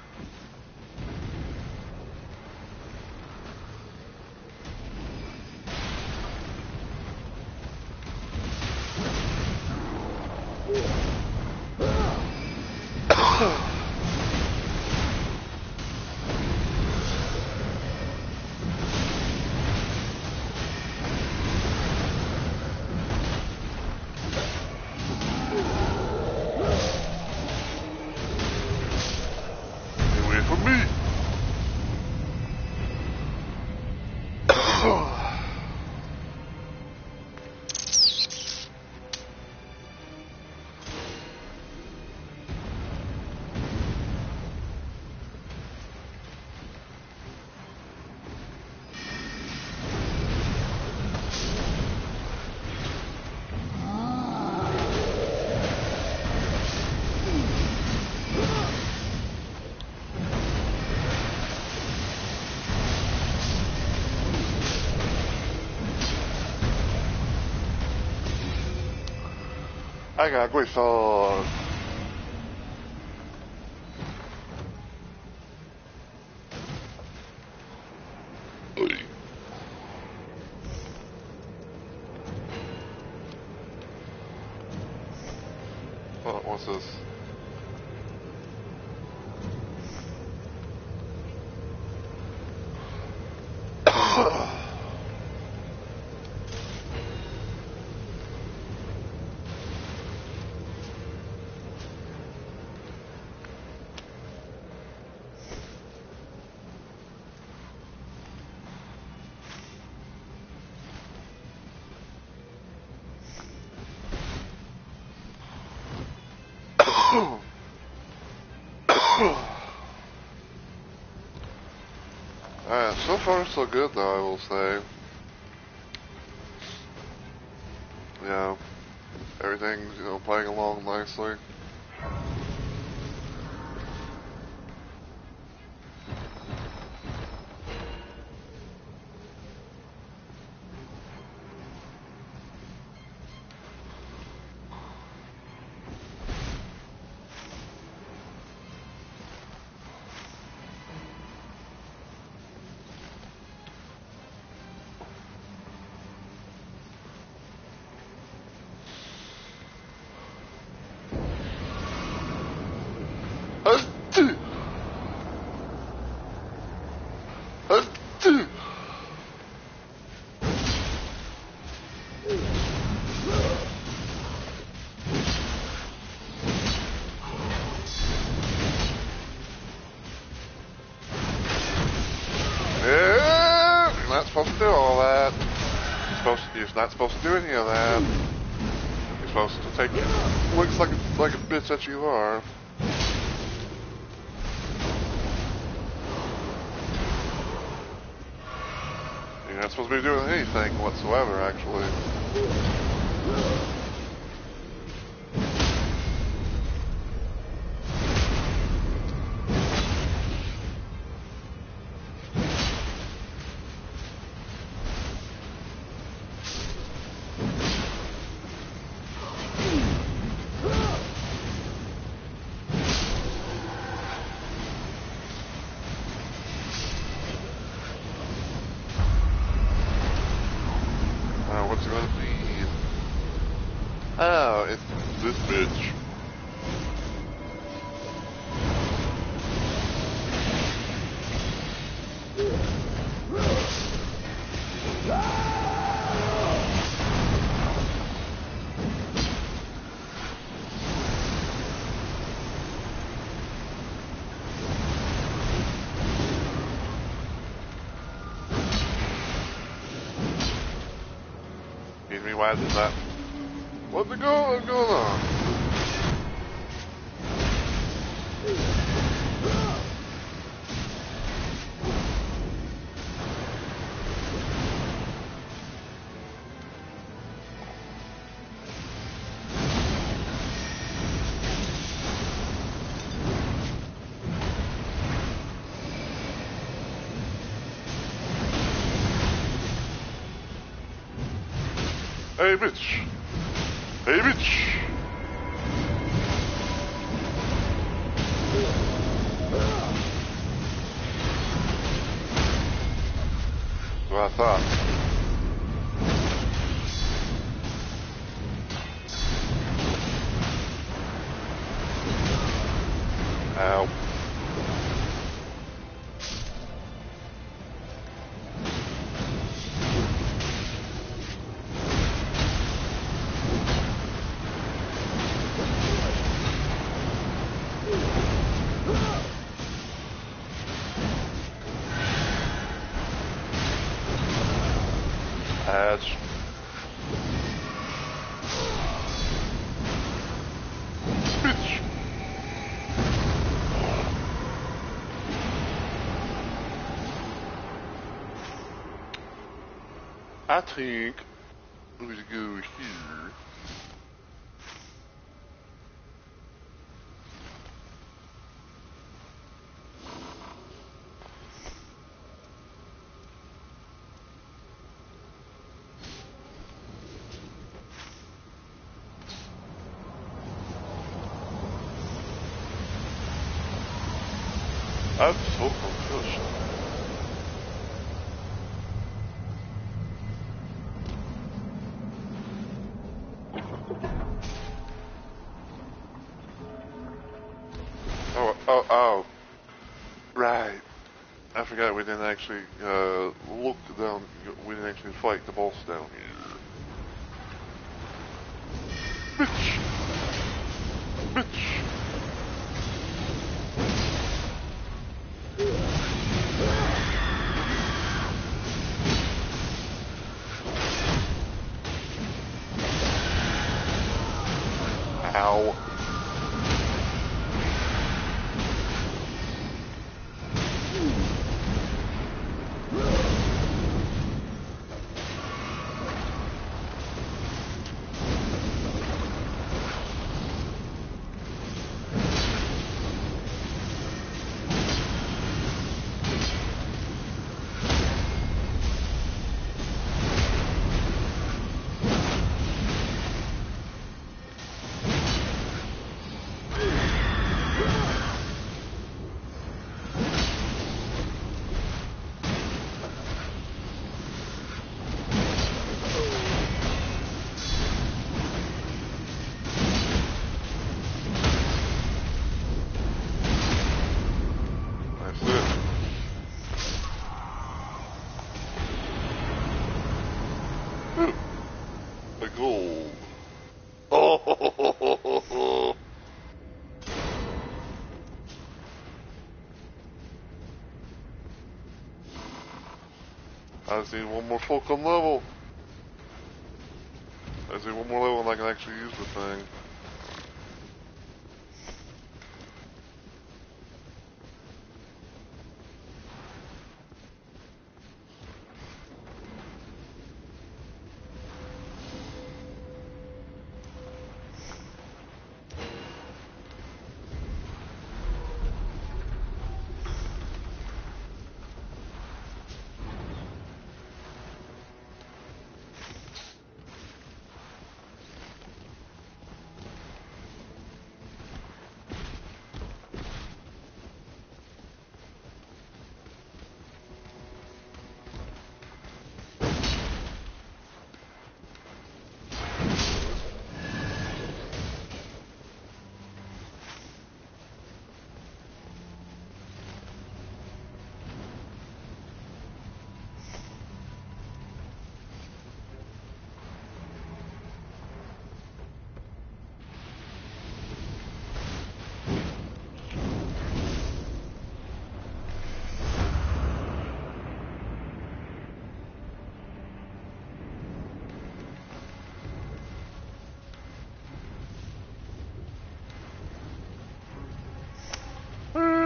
I got great sword. Oh, what's this? Alright, so far so good though, I will say. Yeah, everything's, playing along nicely. not supposed to do all that. You're not supposed to do any of that. You're supposed to take it. Looks like a bitch that you are. You're not supposed to be doing anything whatsoever, actually. What's it gonna be? Oh, it's this bitch. Excuse me, why is that? What's going on? Hey, bitch! Hey, bitch! That's what I thought. Ow. Bitch! I think we should go here. I'm so confused. Oh, right. I forgot we didn't actually look down. We didn't actually fight the boss down here. Bitch! Bitch! Ow. The gold. Oh, I just need one more Fulcrum level. I just need one more level and I can actually use the thing.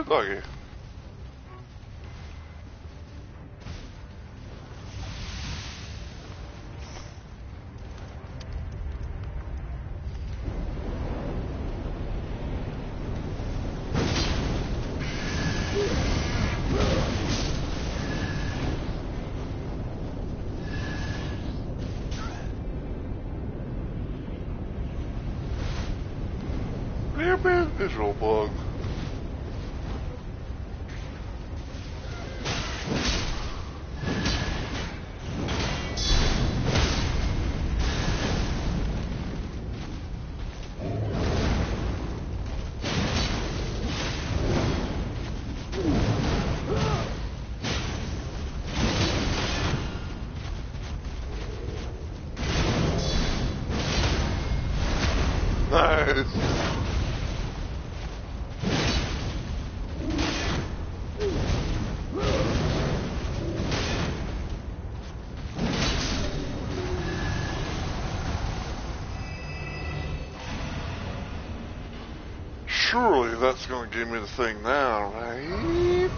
Doggy. Damn visual bug. Nice. Surely that's going to give me the thing now, right?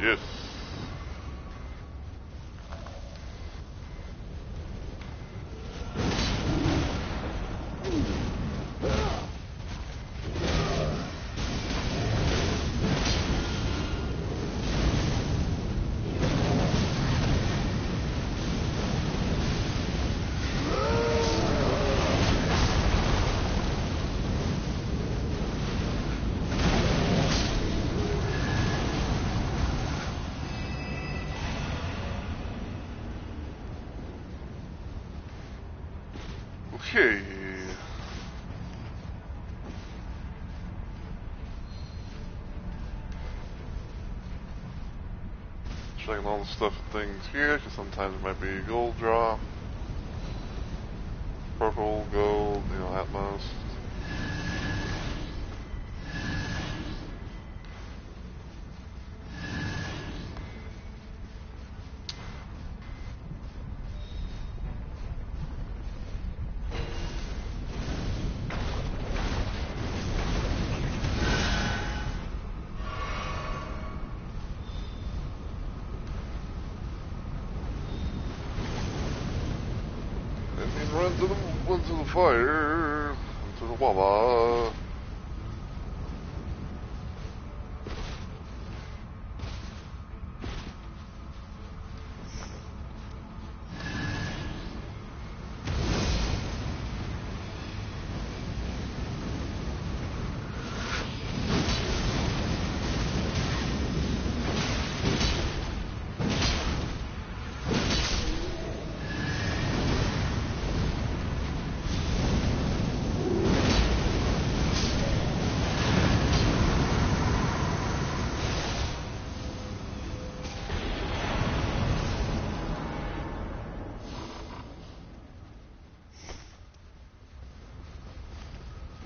Yes. Okay. Checking all the stuff and things here, because sometimes it might be a gold drop. Purple, gold, you know, at most. Run to the fire, into the lava.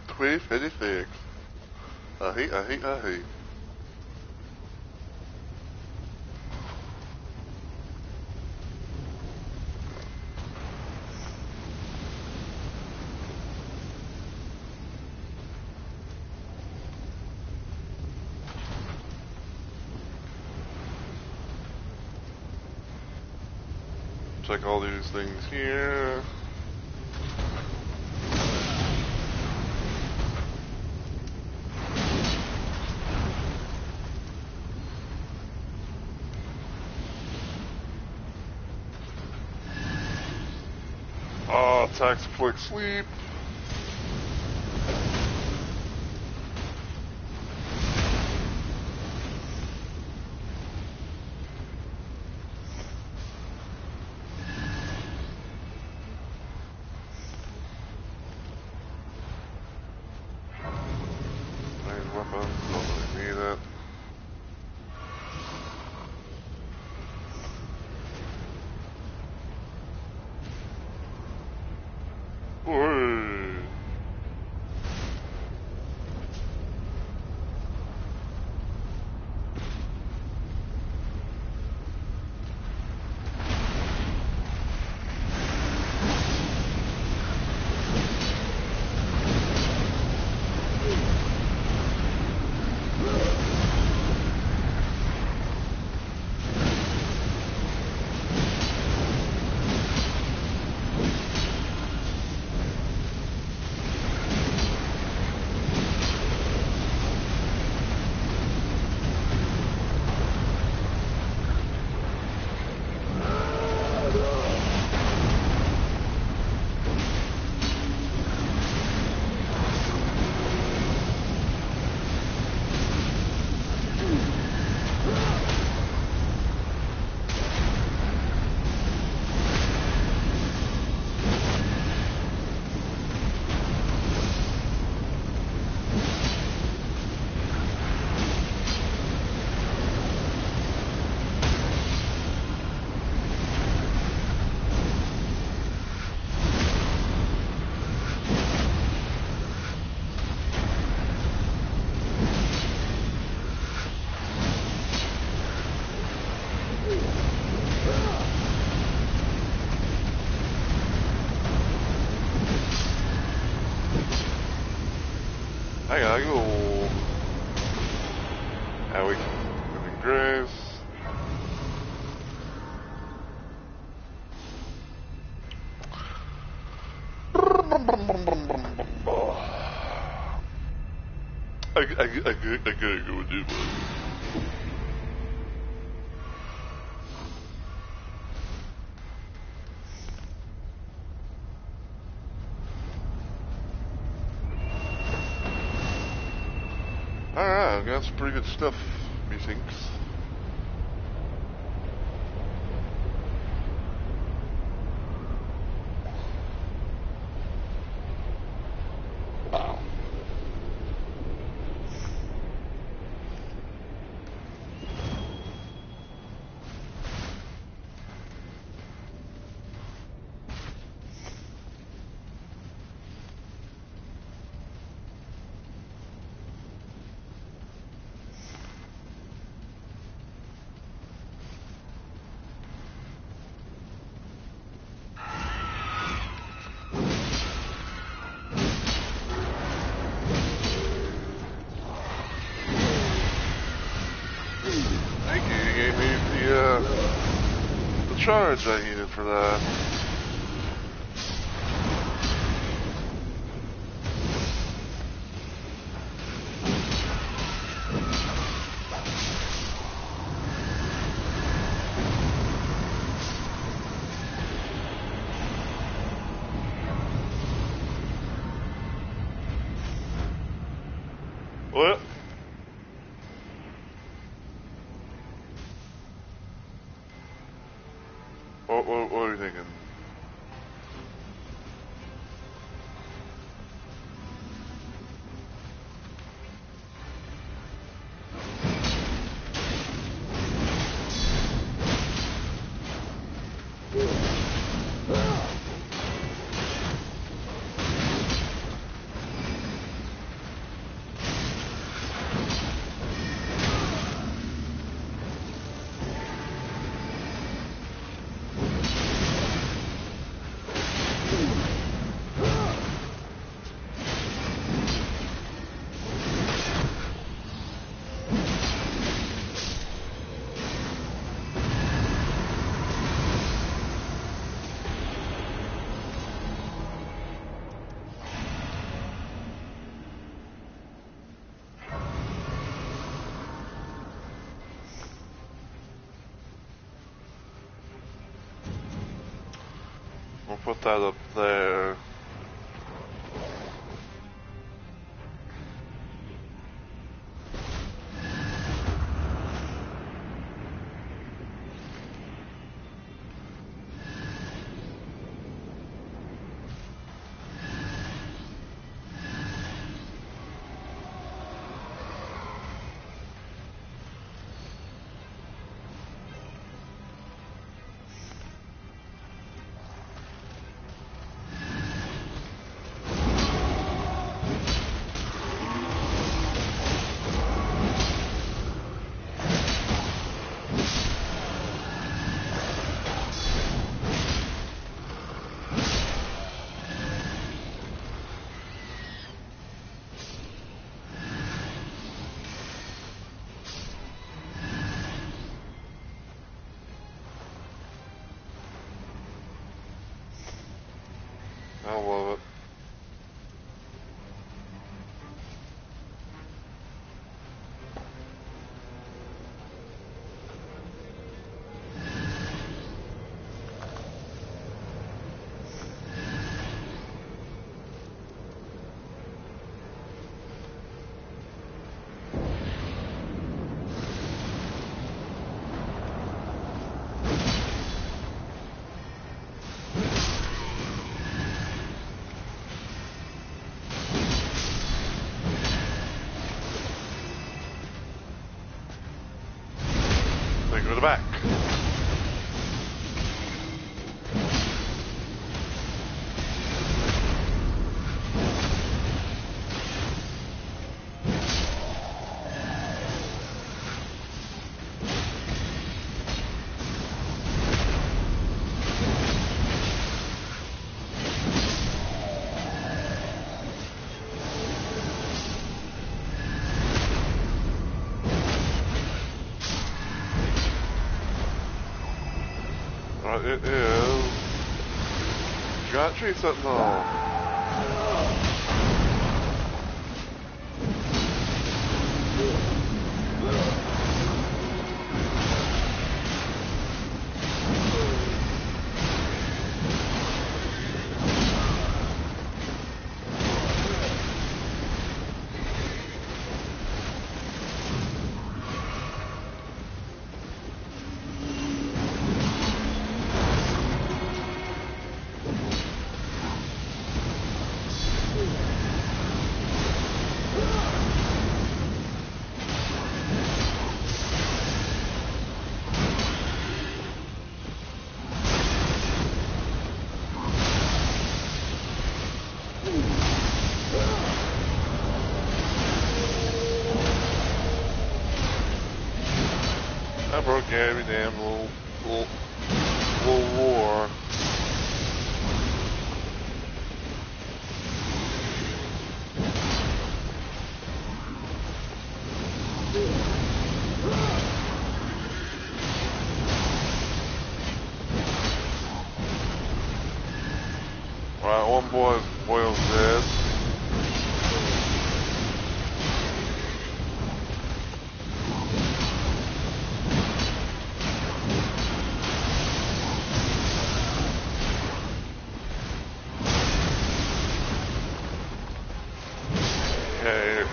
Quiff, heady fix. I hate. check all these things here. Attacks quick sleep. Range weapons, don't really need it. Whee! I gotta go. Now we can living grace. I gotta go do one. Alright, got some pretty good stuff, methinks. Thank you, you gave me the charge I needed for that. What? What are you thinking? We'll put that up there. I love it. Then go to the back. It is Giant Tree Sentinel. I broke every damn little roar. Alright, one boy's dead. Okay.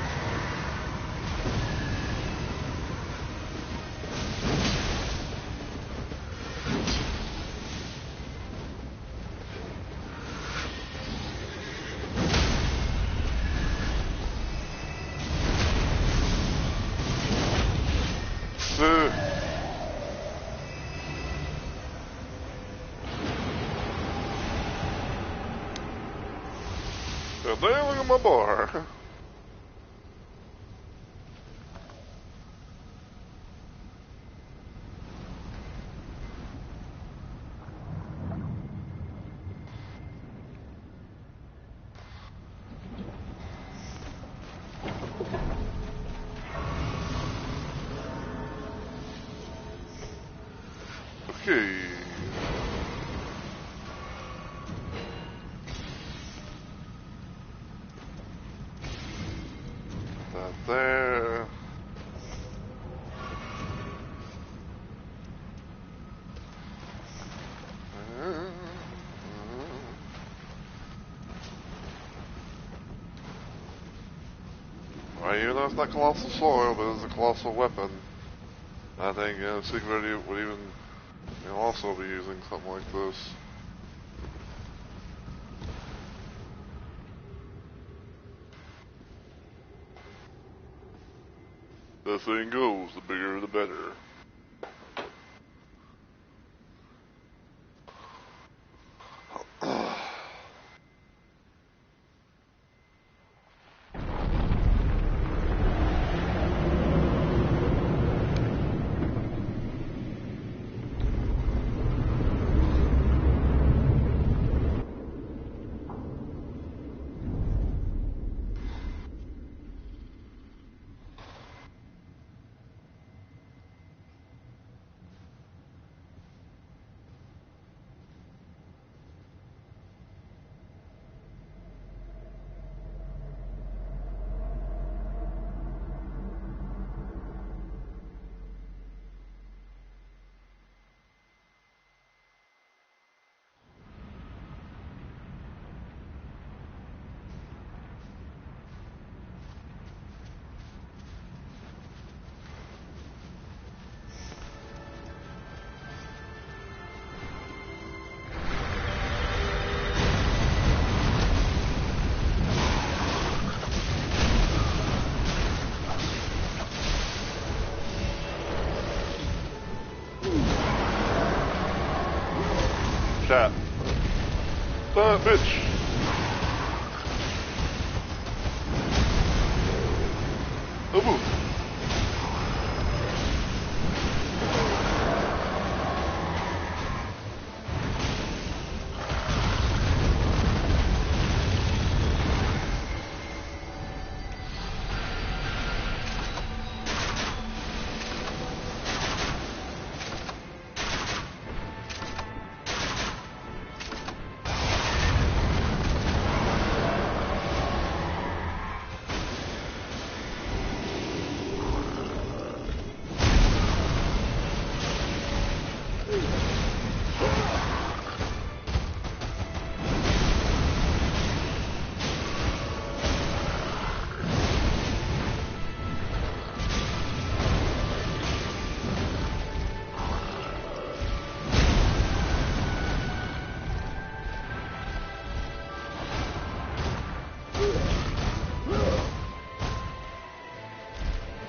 God damn, look at my bar. Okay. That there. Even though it's not colossal soil, but it's a colossal weapon. I think Siegward would even also be using something like this. The saying goes, the bigger the better. Chat. Bitch. Oh, move.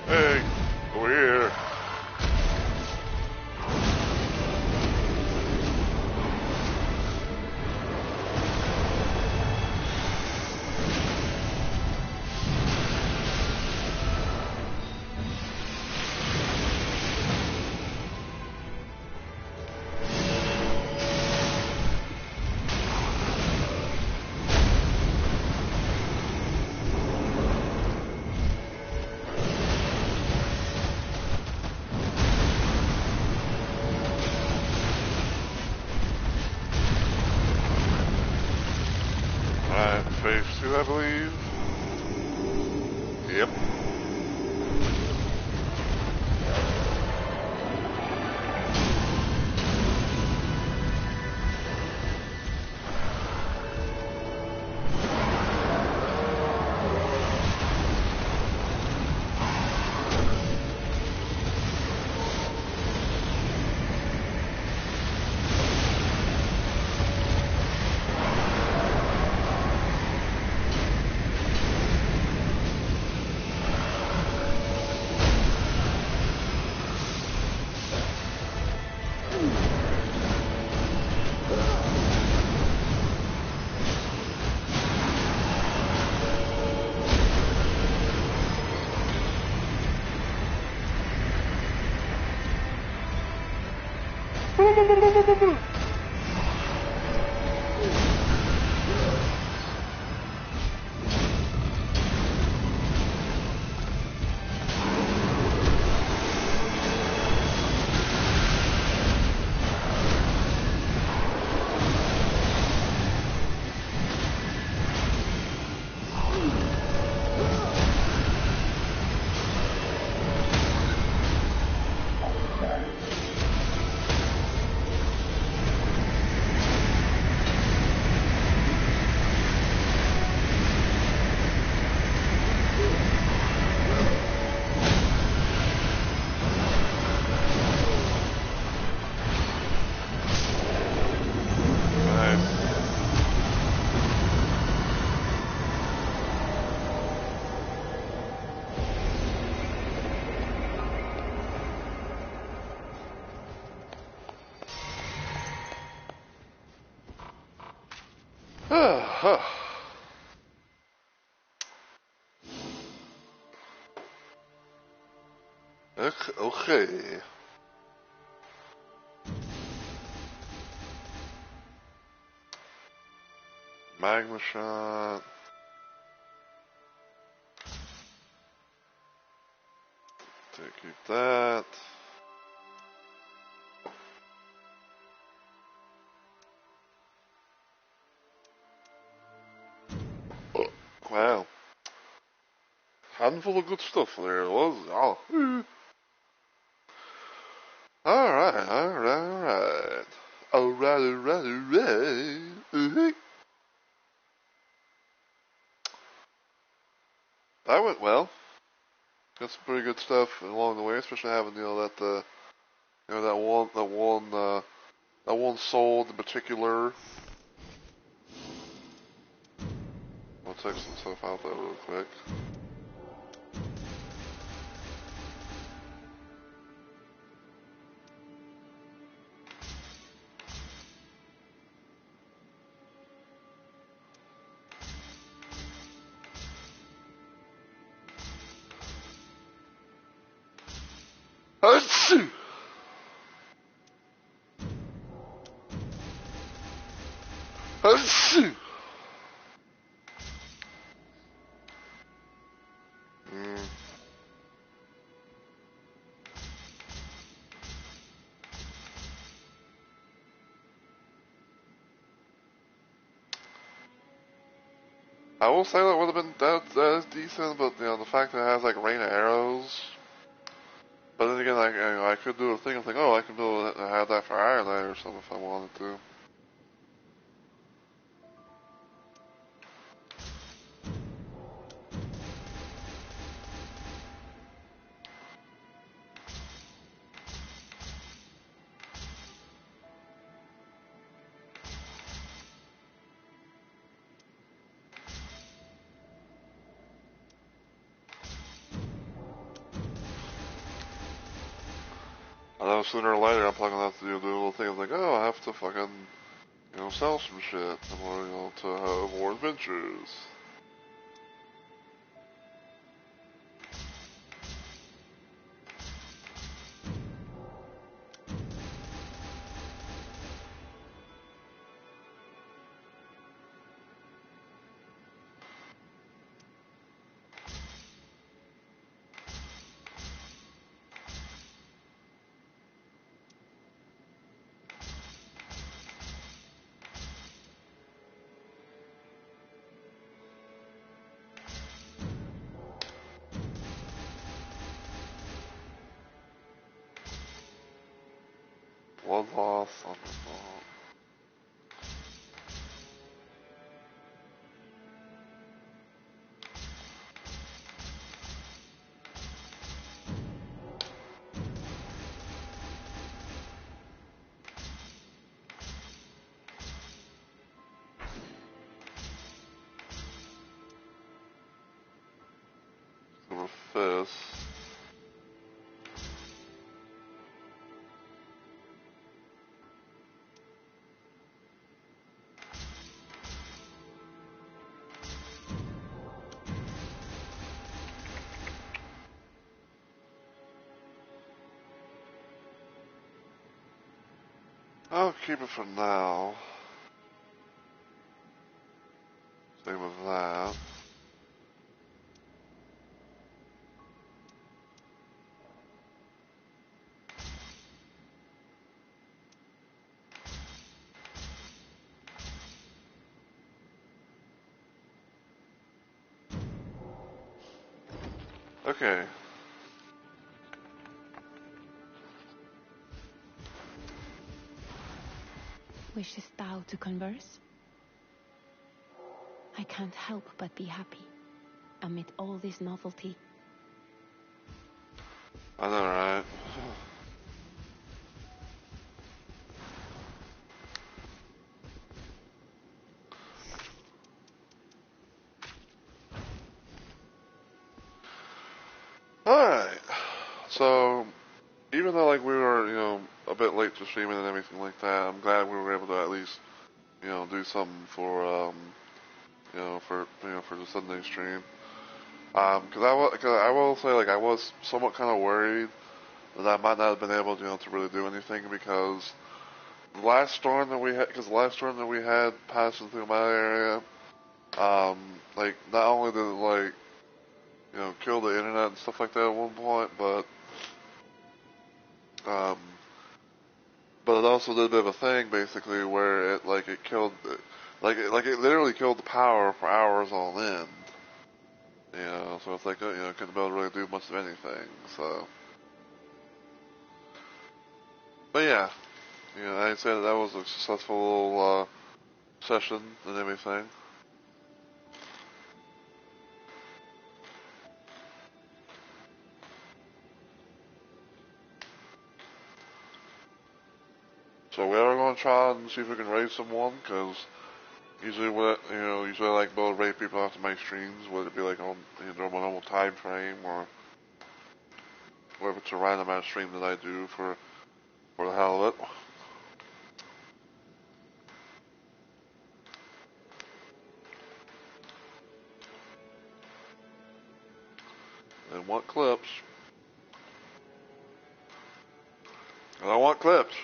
Hey, over here. Phase 2, I believe. Yep. Okay. Magma shot. Keep that. Wow. Handful of good stuff there was. Oh. Alright, alright, alright. Alright. That went well. Got some pretty good stuff along the way, especially having, that that one soul in particular. I'll check some stuff out there real quick. Achoo! Achoo! I will say that would have been that is decent, but the fact that it has like rain of arrows. But then again, I could do a thing and think, oh, I can have that for Iron Knight or something if I wanted to. I know sooner or later I'm probably gonna have to do a little thing. I'm like, oh, I have to fucking, sell some shit in order, to have more adventures. Blood loss, thunderbolt. Silver fist. I'll keep it for now. Same with that. Okay. Wishest thou to converse? I can't help but be happy amid all this novelty. I know, right? Alright. So, even though, we were, a bit late to streaming and everything like that, I'm glad we were able to at least do something for, for the Sunday stream. Cause I will say, like, I was somewhat kind of worried that I might not have been able, to really do anything because the last storm that we had passing through my area, like, not only did it, like, kill the internet and stuff like that at one point, um, but it also did a bit of a thing, basically, where it killed, it literally killed the power for hours on end. So it's like, couldn't be able to really do much of anything, so. But yeah, I'd say that was a successful, session and everything. So we are going to try and see if we can raid someone, because usually usually I like to raid people after my streams, whether it be like on, during my normal time frame, or whether it's a random ass stream that I do for the hell of it. And want clips. And I want clips.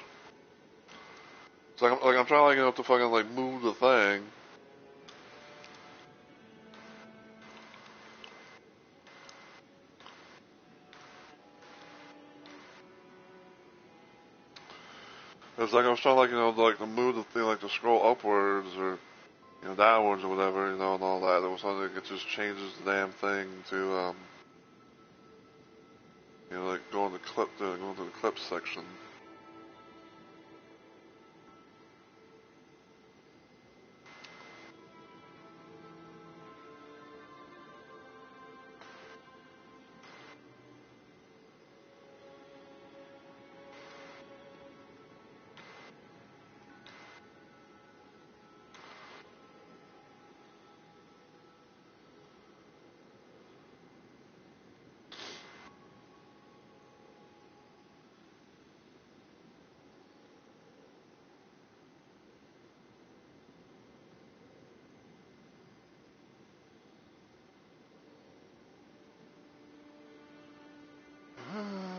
It's like I'm trying to fucking move the thing. It's like I was trying to move the thing, to scroll upwards or downwards or whatever, and all that. There was something that just changes the damn thing to go into the clips section.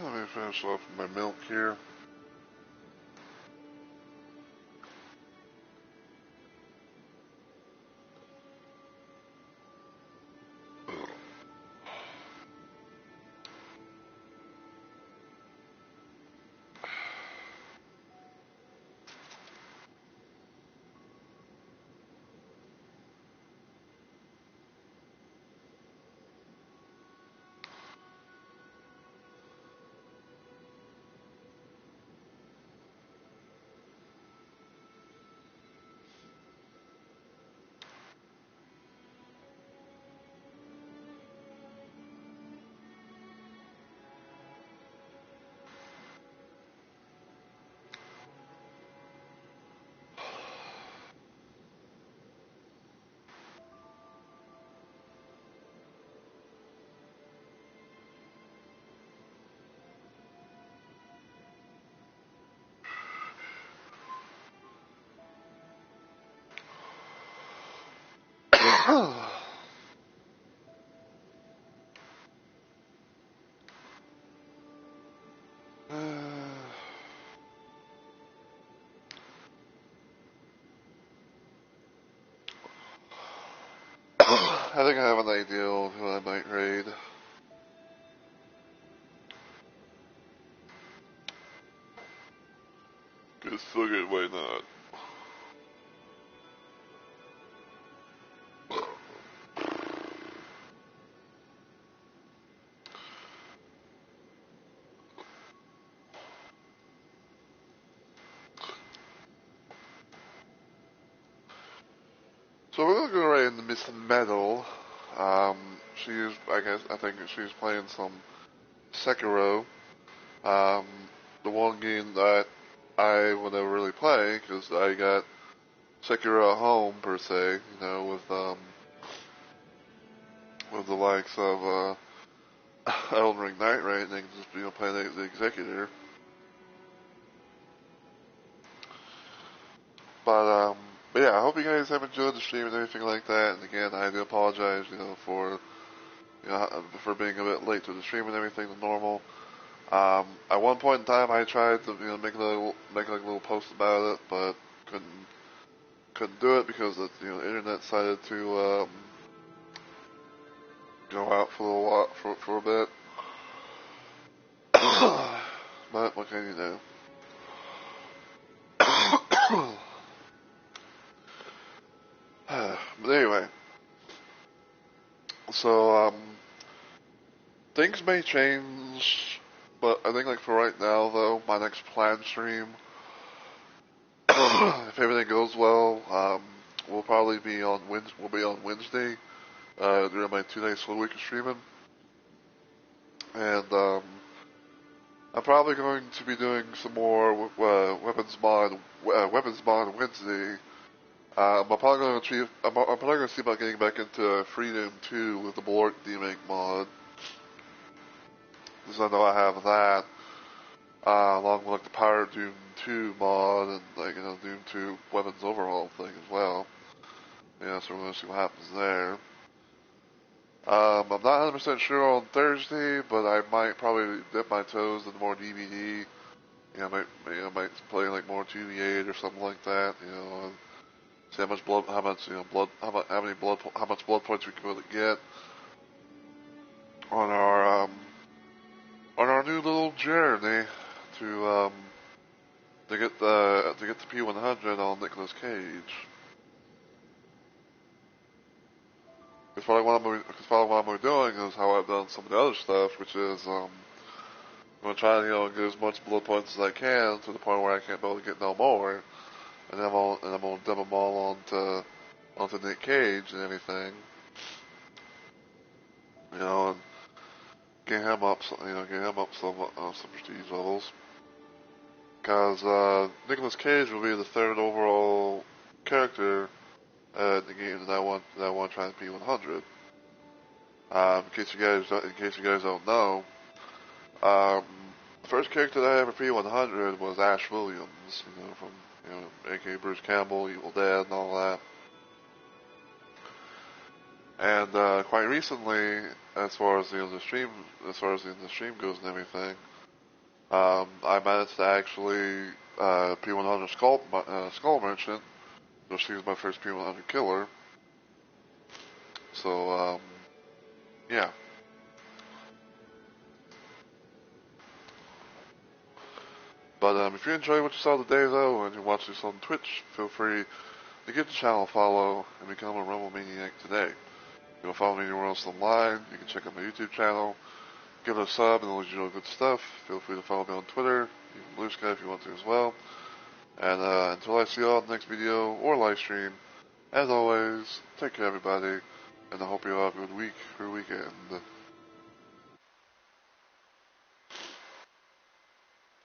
Let me finish off my milk here. I think I have an idea of who I might raid. Cause fuck it, why not? So we're gonna go right into Miss Metal. I think she's playing some Sekiro. Um, the one game that I would never really play, because I got Sekiro at home, per se, with the likes of, Elden Ring Night Raid, and they can just, play the Executor. But, But yeah, I hope you guys have enjoyed the stream and everything like that. And again, I do apologize, for for being a bit late to the stream and everything than normal. At one point in time, I tried to make like a little post about it, but couldn't do it because the internet decided to go out for a little while, for a bit. But what can you do? But anyway, so things may change, but I think like for right now though, my next planned stream, if everything goes well, we'll probably be on Wednesday during my 2 days full week of streaming, and I'm probably going to be doing some more weapons mod Wednesday. I'm probably going to see about getting back into Freedom 2 with the Blork demake mod, because I know I have that, along with like the Power Doom 2 mod and like Doom 2 weapons overhaul thing as well. Yeah, so we're going to see what happens there. I'm not 100% sure on Thursday, but I might probably dip my toes into more DVD. I might play like more 2v8 or something like that. See how much blood, how much how much blood points we can really get on our new little journey to get the P100 on Nicolas Cage. Because probably what I'm going to be doing is how I've done some of the other stuff, which is I'm going to try to get as much blood points as I can to the point where I can't be able to get no more, and then I'm going to dump them all onto Nick Cage and everything, and get him up, some prestige levels. Because Nicolas Cage will be the third overall character in the game that I want to try and P100. In case you guys don't know, the first character that I ever P100 was Ash Williams, from aka Bruce Campbell, Evil Dead, and all that. And quite recently, as far as the stream goes and everything, I managed to actually P100 Skull Merchant, so she was my first P100 killer. So yeah. But if you enjoyed what you saw today, though, and you watch this on Twitch, feel free to give the channel a follow and become a Rumble Maniac today. You can follow me anywhere else online. You can check out my YouTube channel. Give it a sub and all the good stuff. Feel free to follow me on Twitter, even Blue Sky if you want to as well. And until I see you all in the next video or live stream, as always, take care everybody, and I hope you all have a good week or weekend.